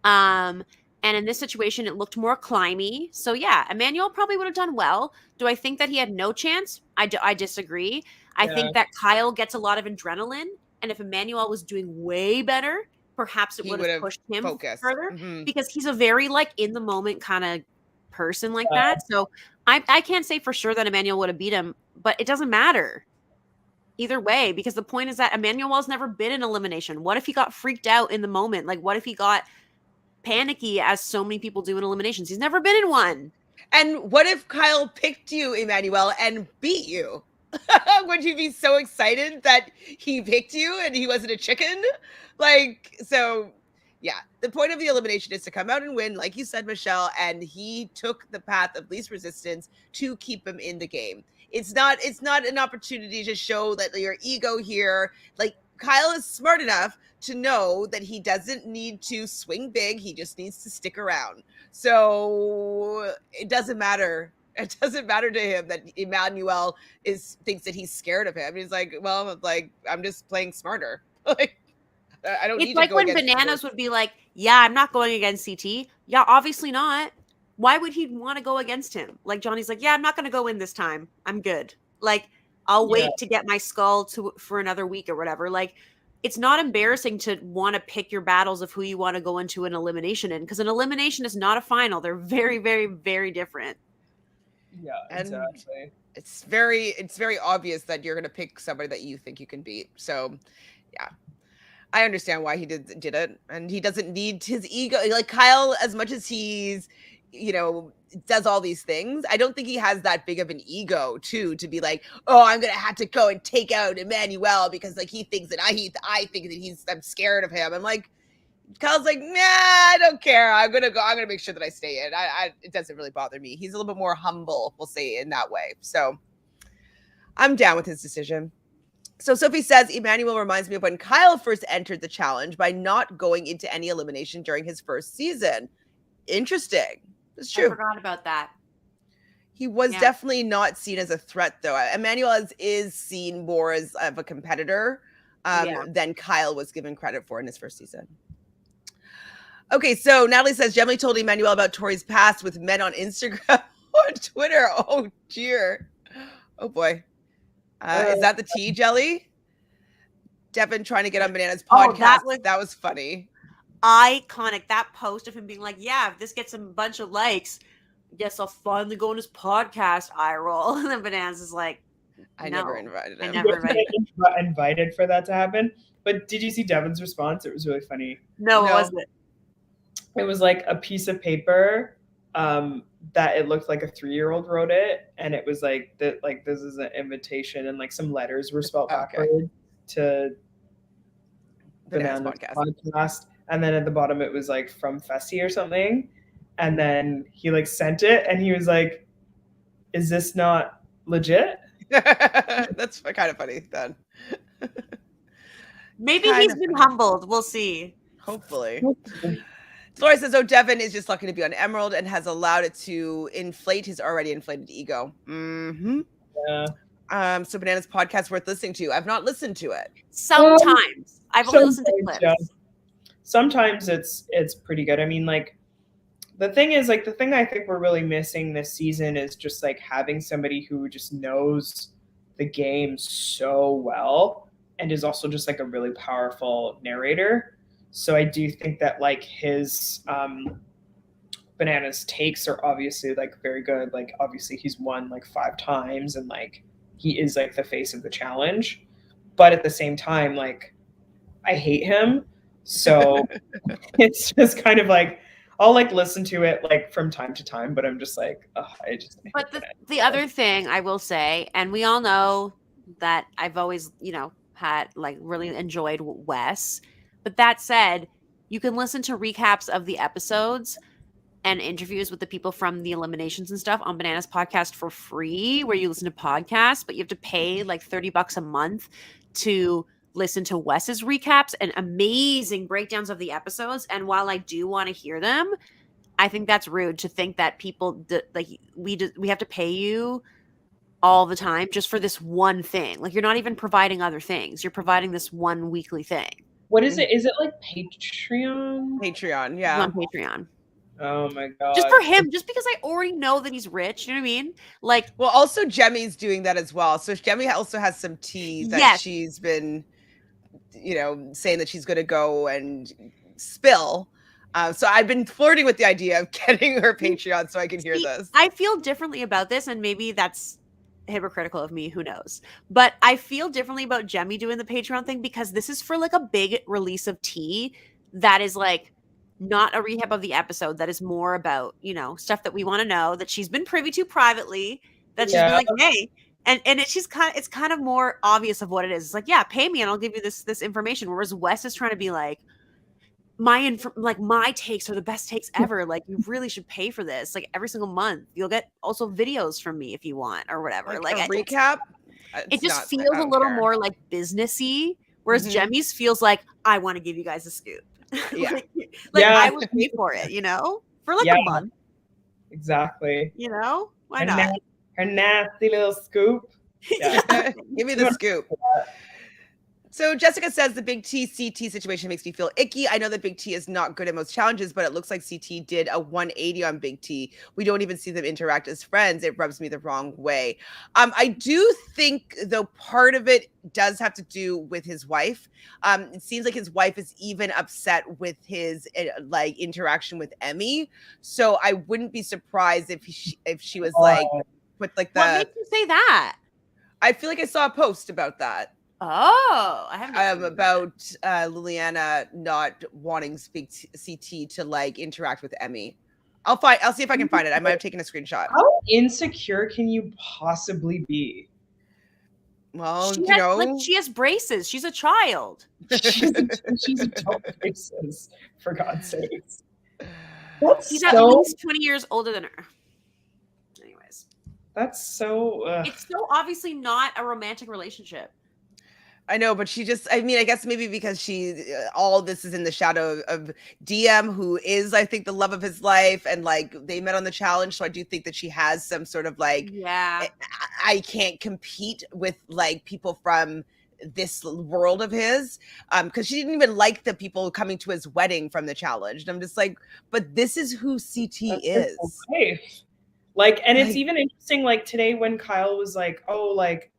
And in this situation, it looked more climby. So yeah, Emanuel probably would have done well. Do I think that he had no chance? I disagree. I think that Kyle gets a lot of adrenaline. And if Emanuel was doing way better, perhaps it would have pushed him further because he's a very like in the moment kind of person like that. So I can't say for sure that Emanuel would have beat him, but it doesn't matter either way, because the point is that Emanuel's never been in elimination. What if he got freaked out in the moment? Like, what if he got panicky as so many people do in eliminations? He's never been in one. And what if Kyle picked you, Emanuel, and beat you? Would you be so excited that he picked you and he wasn't a chicken? Like, so yeah, the point of the elimination is to come out and win, like you said, Michelle, and he took the path of least resistance to keep him in the game. It's not an opportunity to show that your ego here. Like, Kyle is smart enough to know that he doesn't need to swing big. He just needs to stick around. So it doesn't matter. It doesn't matter to him that Emanuel thinks that he's scared of him. He's like, well, like, I'm just playing smarter. Like, I don't. It's like when Bananas would be like, "Yeah, I'm not going against CT." Yeah, obviously not. Why would he want to go against him? Like Johnny's like, "Yeah, I'm not going to go in this time. I'm good. Like, I'll wait to get my skull for another week or whatever." Like, it's not embarrassing to want to pick your battles of who you want to go into an elimination in, because an elimination is not a final. They're very, very, very different. Yeah, exactly. It's very obvious that you're going to pick somebody that you think you can beat. So, yeah, I understand why he did it, and he doesn't need his ego. Like Kyle, as much as he's, you know, does all these things, I don't think he has that big of an ego to be like, oh, I'm going to have to go and take out Emanuel because like he thinks that I think that I'm scared of him. I'm like, Kyle's like, nah, I don't care. I'm gonna make sure that I stay in. It doesn't really bother me. He's a little bit more humble, we'll say, in that way. So I'm down with his decision. So Sophie says, Emanuel reminds me of when Kyle first entered the challenge by not going into any elimination during his first season. Interesting. It's true. I forgot about that. He was Yeah. definitely not seen as a threat, though. Emanuel is seen more as of a competitor than Kyle was given credit for in his first season. Okay, so Natalie says, Gemily told Emanuel about Tori's past with men on Instagram or Twitter. Oh, dear. Oh, boy. Is that the tea, Jelly? Devin trying to get on Banana's podcast. That was funny. Iconic. That post of him being like, yeah, if this gets a bunch of likes, guess I'll finally go on his podcast. Eye roll. And then Bananas is like, I never invited him. I never invited for that to happen. But did you see Devin's response? It was really funny. No, what was it? It was like a piece of paper that it looked like a 3-year-old wrote it, and it was like that. Like, this is an invitation, and like some letters were spelled backward to Banana's podcast. And then at the bottom it was like from Fessy or something. And then he like sent it, and he was like, "Is this not legit?" That's kind of funny then. Maybe he's been humbled. We'll see. Hopefully. Flora says, Devin is just lucky to be on Emerald and has allowed it to inflate his already inflated ego. Mm-hmm. Yeah. So Banana's podcast worth listening to. I've not listened to it. Sometimes. I've only listened to clips. Yeah. Sometimes it's pretty good. I mean, like, the thing is, like, the thing I think we're really missing this season is just like having somebody who just knows the game so well and is also just like a really powerful narrator. So I do think that like his Banana's takes are obviously like very good. Like, obviously he's won like 5 times and like he is like the face of the challenge. But at the same time, like, I hate him. So it's just kind of like, I'll like listen to it like from time to time, but I'm just like, I just. But the other thing I will say, and we all know that I've always, had like really enjoyed Wes. But that said, you can listen to recaps of the episodes and interviews with the people from the eliminations and stuff on Banana's podcast for free, where you listen to podcasts, but you have to pay like $30 a month to listen to Wes's recaps and amazing breakdowns of the episodes. And while I do want to hear them, I think that's rude to think that people we have to pay you all the time just for this one thing. Like, you're not even providing other things. You're providing this one weekly thing. What is it? Is it like Patreon? Patreon, yeah. On Patreon. Oh my god. Just for him, just because I already know that he's rich, you know what I mean? Like, well, also Jemmy's doing that as well. So Jemmy also has some tea that she's been, saying that she's going to go and spill. So I've been flirting with the idea of getting her Patreon so I can hear this. I feel differently about this, and maybe that's hypocritical of me, who knows, but I feel differently about Jemmy doing the Patreon thing because this is for like a big release of tea that is like not a recap of the episode, that is more about stuff that we want to know, that she's been privy to privately, that she's been like, hey, and it's kind of more obvious of what it is. It's like, yeah, pay me and I'll give you this information, whereas Wes is trying to be like, my takes are the best takes ever. Like, you really should pay for this. Like, every single month, you'll get also videos from me if you want or whatever. Like a recap. It just feels a little more like businessy, whereas Jemmy's feels like, I want to give you guys a scoop. Yeah, I would pay for it, for like a month. Exactly. Why not? Her nasty little scoop. Yeah. Give me the scoop. So Jessica says the Big T CT situation makes me feel icky. I know that Big T is not good at most challenges, but it looks like CT did a 180 on Big T. We don't even see them interact as friends. It rubs me the wrong way. I do think, though, part of it does have to do with his wife. It seems like his wife is even upset with his interaction with Emy. So I wouldn't be surprised if she was with like the. What makes you say that? I feel like I saw a post about that. Oh, I haven't about Liliana not wanting CT to like interact with Emy. I'll see if I can find it. I might have taken a screenshot. How insecure can you possibly be? Well, she has braces. She's a child. she's adult braces, for God's sakes. He's at least 20 years older than her. Anyways, that's so. It's so obviously not a romantic relationship. I know, but she just, I mean, I guess maybe because all this is in the shadow of DM, who is, I think, the love of his life. And like they met on the challenge. So I do think that she has some sort of like, Yeah. I can't compete with like people from this world of his. Because she didn't even like the people coming to his wedding from the challenge. And I'm just like, but this is who CT is. Like, and it's even interesting, like today when Kyle was like, oh, like,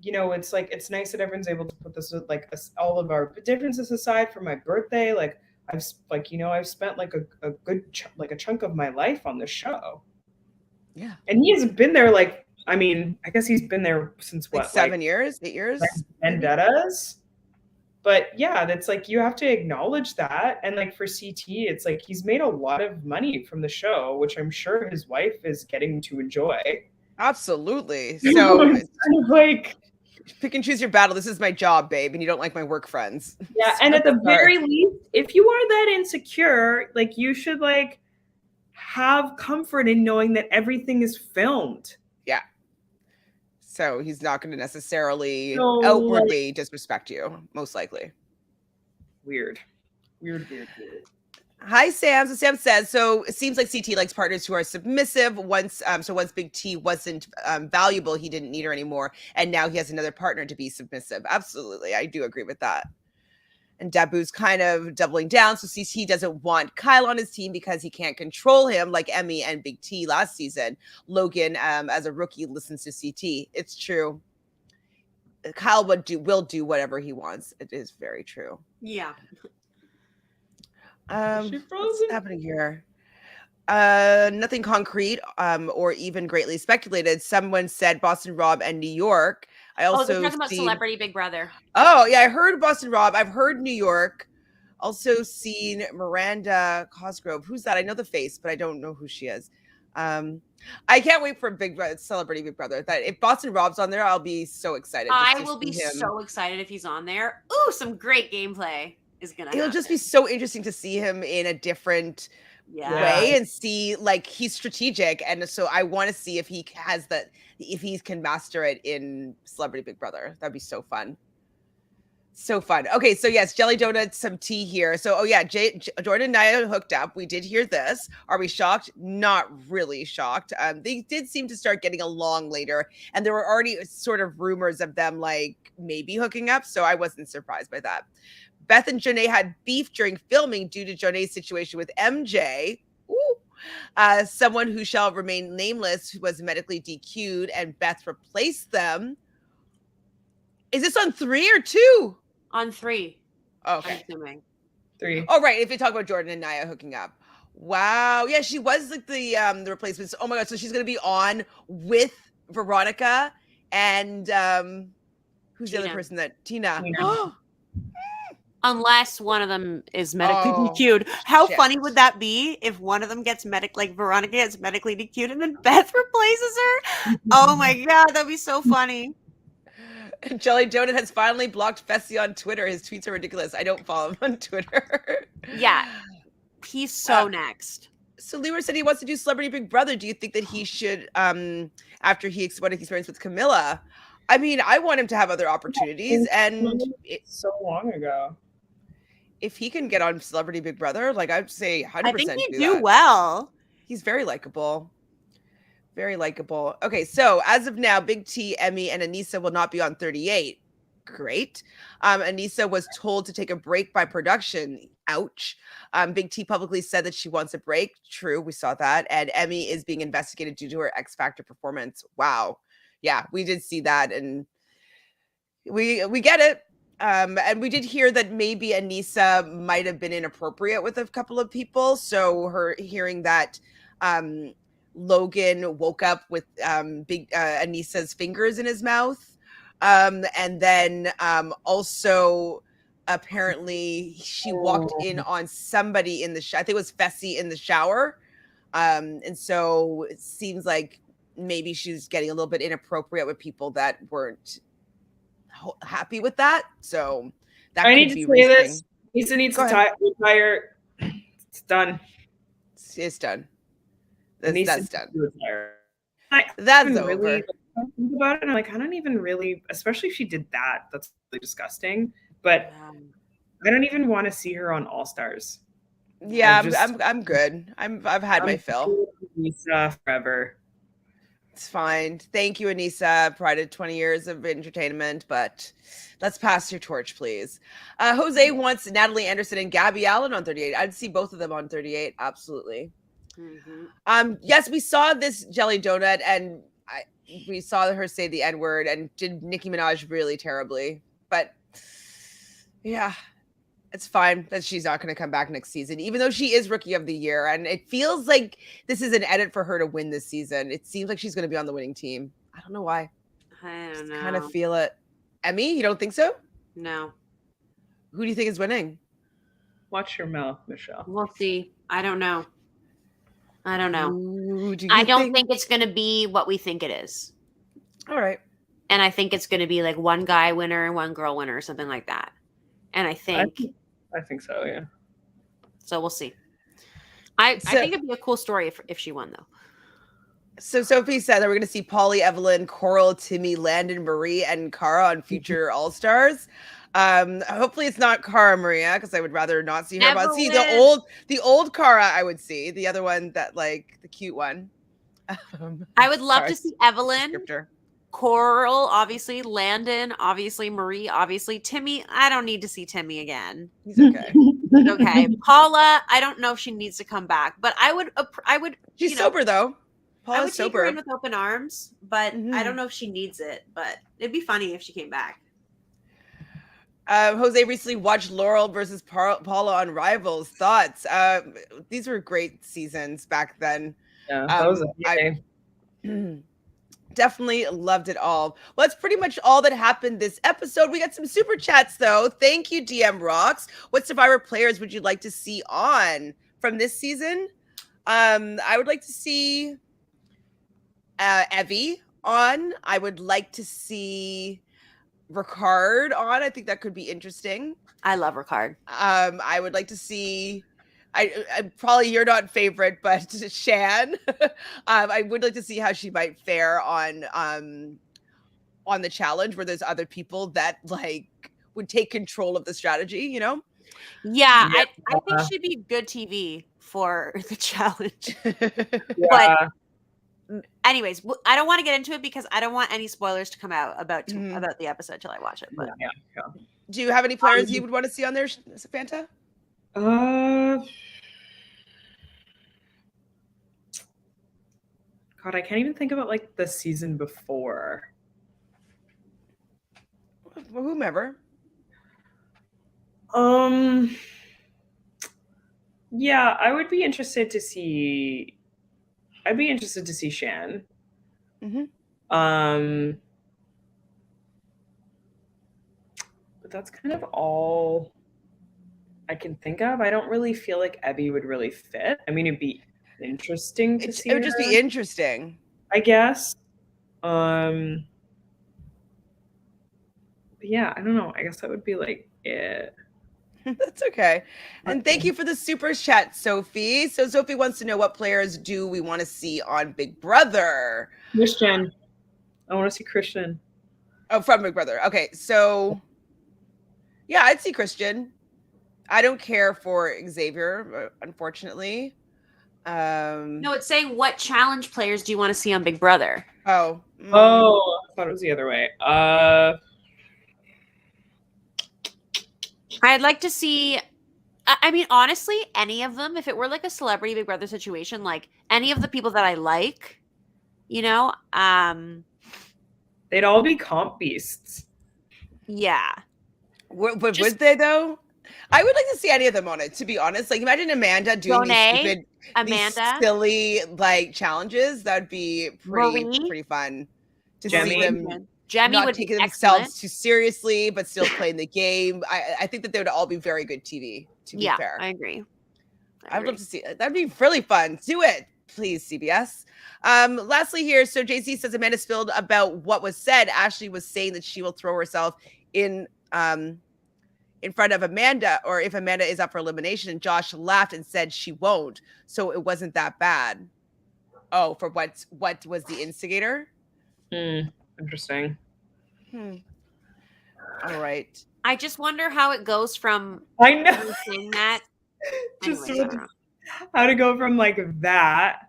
you know, it's like, it's nice that everyone's able to put this, like, all of our differences aside for my birthday. Like, I've spent like a good like a chunk of my life on this show. Yeah. And he hasn't been there, like, I mean, I guess he's been there since like what? 7 years, 8 years? Like Vendettas. But yeah, that's like, you have to acknowledge that. And like for CT, it's like he's made a lot of money from the show, which I'm sure his wife is getting to enjoy. Absolutely. So it's kind of like, pick and choose your battle. This is my job, babe, and you don't like my work friends. Yeah, and at the very least, if you are that insecure, like you should like have comfort in knowing that everything is filmed. Yeah. So he's not going to necessarily outwardly disrespect you, most likely. Weird. Hi, Sam. So Sam says, so it seems like CT likes partners who are submissive. Once Big T wasn't valuable, he didn't need her anymore. And now he has another partner to be submissive. Absolutely. I do agree with that. And Dabu's kind of doubling down. So CT doesn't want Kyle on his team because he can't control him like Emy and Big T last season. Logan, as a rookie, listens to CT. It's true. Kyle will do whatever he wants. It is very true. Yeah. What's happening here? Nothing concrete or even greatly speculated. Someone said Boston Rob and New York. I also they're talking about Celebrity Big Brother. Oh yeah, I heard Boston Rob. I've heard New York. Also seen Miranda Cosgrove. Who's that? I know the face, but I don't know who she is. I can't wait for Celebrity Big Brother. That if Boston Rob's on there, I'll be so excited. I will be so excited if he's on there. Ooh, some great gameplay. It'll just be so interesting to see him in a different way and see like he's strategic, and so I want to see if he has that, if he can master it in Celebrity Big Brother. That'd be so fun. Okay, so yes, Jelly Donut, some tea here. So Jordan and Nia hooked up. We did hear this. Are we shocked? Not really shocked. They did seem to start getting along later, and there were already sort of rumors of them like maybe hooking up, so I wasn't surprised by that. Beth and Janae had beef during filming due to Janae's situation with MJ. Someone who shall remain nameless who was medically DQ'd, and Beth replaced them. Is this on 3 or 2? On 3. Okay. I'm assuming. 3. Oh, right. If you talk about Jordan and Nia hooking up. Wow. Yeah, she was like the replacement. Oh my God. So she's going to be on with Veronica and who's Tina. The other person that Tina. Unless one of them is medically DQ'd. How funny would that be if one of them gets Veronica gets medically DQ'd and then Beth replaces her? Oh my God, that'd be so funny. Jelly Donut has finally blocked Fessy on Twitter. His tweets are ridiculous. I don't follow him on Twitter. Yeah. He's so next. So Leroy said he wants to do Celebrity Big Brother. Do you think that he should, after what he experienced with Camilla? I mean, I want him to have other opportunities. And so long ago. If he can get on Celebrity Big Brother, like I'd say 100%. I think he'd do well. He's very likable. Very likable. Okay, so as of now, Big T, Emy, and Aneesa will not be on 38. Great. Aneesa was told to take a break by production. Ouch. Big T publicly said that she wants a break. True, we saw that. And Emy is being investigated due to her X Factor performance. Wow. Yeah, we did see that, and we get it. And we did hear that maybe Aneesa might have been inappropriate with a couple of people. So her hearing that Logan woke up with big Aneesa's fingers in his mouth. And then also apparently she walked in on somebody in the I think it was Fessy in the shower. And so it seems like maybe she's getting a little bit inappropriate with people that weren't happy with that. So that I need to say this. Aneesa needs to retire. It's done. It's done. That's done. That's over. I think about it and I'm like, I don't even really, especially if she did that. That's really disgusting. But I don't even want to see her on All Stars. Yeah, I'm good. I've had my fill. Aneesa forever. It's fine. Thank you, Aneesa. Provided 20 years of entertainment, but let's pass your torch, please. Jose wants Natalie Anderson and Gabby Allen on 38. I'd see both of them on 38. Absolutely. Mm-hmm. Yes, we saw this jelly donut, and we saw her say the N-word and did Nicki Minaj really terribly. But yeah, it's fine that she's not going to come back next season, even though she is Rookie of the Year. And it feels like this is an edit for her to win this season. It seems like she's going to be on the winning team. I don't know why. I don't know. Kind of feel it. Emy, you don't think so? No. Who do you think is winning? Watch your mouth, Michelle. We'll see. I don't know. I don't know. Ooh, I don't think it's going to be what we think it is. All right. And I think it's going to be like one guy winner and one girl winner or something like that. And I think so, yeah. So we'll see. I think it'd be a cool story if she won, though. So Sophie said that we're going to see Polly, Evelyn, Coral, Timmy, Landon, Marie, and Cara on future All-Stars. Hopefully it's not Cara Maria, because I would rather not see her. But see the old Cara I would see. The other one that like the cute one. I would love to see Evelyn. Descriptor. Coral, obviously. Landon, obviously. Marie, obviously. Timmy, I don't need to see Timmy again. He's okay. Okay. Paula, I don't know if she needs to come back, but I would. She's sober though. Paula's I would take sober. her in with open arms, but I don't know if she needs it. But it'd be funny if she came back. Jose recently watched Laurel versus Paula on Rivals. Thoughts? These were great seasons back then. Yeah, that was definitely loved it all. Well, that's pretty much all that happened this episode. We got some super chats though. Thank you, DM Rocks. What Survivor players would you like to see on from this season? I would like to see Evie on. I would like to see Ricard on. I think that could be interesting. I love Ricard. I would like to see. I probably you're not favorite, but Shan. I would like to see how she might fare on the challenge, where there's other people that like would take control of the strategy. You know? Yeah, I think she'd be good TV for the challenge. Yeah. But anyways, I don't want to get into it because I don't want any spoilers to come out about the episode till I watch it. But yeah. Do you have any players you would want to see on there, Fanta? God, I can't even think about like the season before. Well, whomever. Yeah, I would be interested to see. I'd be interested to see Shan. Mm-hmm. But that's kind of all I can think of. I don't really feel like Evie would really fit. I mean, it'd be interesting to see. It would just be interesting, I guess. But yeah, I don't know. I guess that would be like it. That's okay. And thank you for the super chat, Sophie. So Sophie wants to know what players do we want to see on Big Brother? Christian. I want to see Christian. Oh, from Big Brother. Okay, so yeah, I'd see Christian. I don't care for Xavier, unfortunately. No, it's saying what challenge players do you want to see on Big Brother? Oh, I thought it was the other way. I'd like to see. I mean, honestly, any of them. If it were like a celebrity Big Brother situation, like any of the people that I like, you know, they'd all be comp beasts. Yeah. Would they though? I would like to see any of them on it, to be honest. Like, imagine Amanda doing these silly like challenges. That'd be pretty fun to see them. Jemmy not would taking be themselves too seriously, but still playing the game. I think that they would all be very good TV. To be fair, I agree. I'd love to see it. That'd be really fun. Do it, please, CBS. Lastly, here, so JC says Amanda spilled about what was said. Ashley was saying that she will throw herself in front of Amanda, or if Amanda is up for elimination. And Josh laughed and said she won't. So it wasn't that bad. Oh, for what was the instigator? Interesting. All right. I just wonder how it goes from I know. her saying that. Just Anyways, I don't know. how to go from like that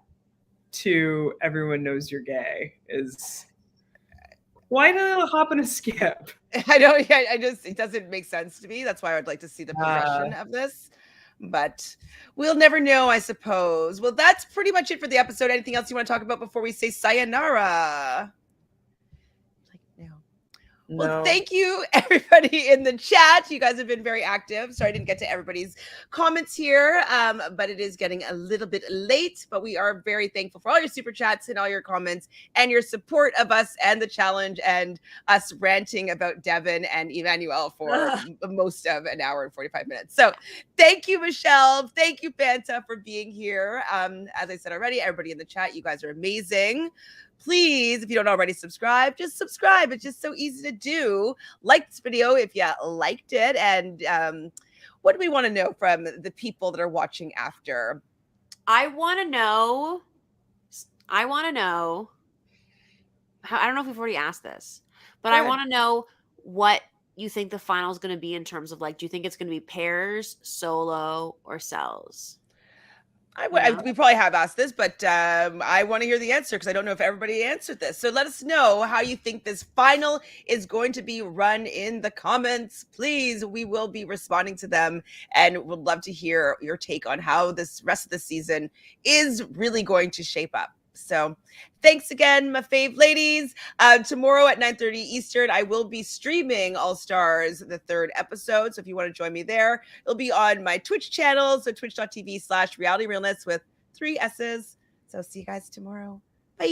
to everyone knows you're gay is why do they hop and a skip? I know. Yeah, it doesn't make sense to me. That's why I would like to see the progression of this. But we'll never know, I suppose. Well, that's pretty much it for the episode. Anything else you want to talk about before we say sayonara? No. Well, thank you, everybody in the chat. You guys have been very active. Sorry I didn't get to everybody's comments here, but it is getting a little bit late. But we are very thankful for all your super chats and all your comments and your support of us and the challenge and us ranting about Devin and Emanuel for most of an hour and 45 minutes. So thank you, Michelle. Thank you, Fanta, for being here. As I said already, everybody in the chat, you guys are amazing. Please, if you don't already subscribe, just subscribe. It's just so easy to do. Like this video if you liked it. And what do we want to know from the people that are watching after? I want to know how, I don't know if we've already asked this, but I want to know what you think the final is going to be in terms of like, do you think it's going to be pairs, solo, or cells? We probably have asked this, but I want to hear the answer because I don't know if everybody answered this. So let us know how you think this final is going to be run in the comments. Please, we will be responding to them and would love to hear your take on how this rest of the season is really going to shape up. So thanks again, my fave ladies. Tomorrow at 9:30 Eastern, I will be streaming All Stars, the 3rd episode. So if you want to join me there, it'll be on my Twitch channel. So twitch.tv/realityrealness with 3 S's. So see you guys tomorrow. Bye.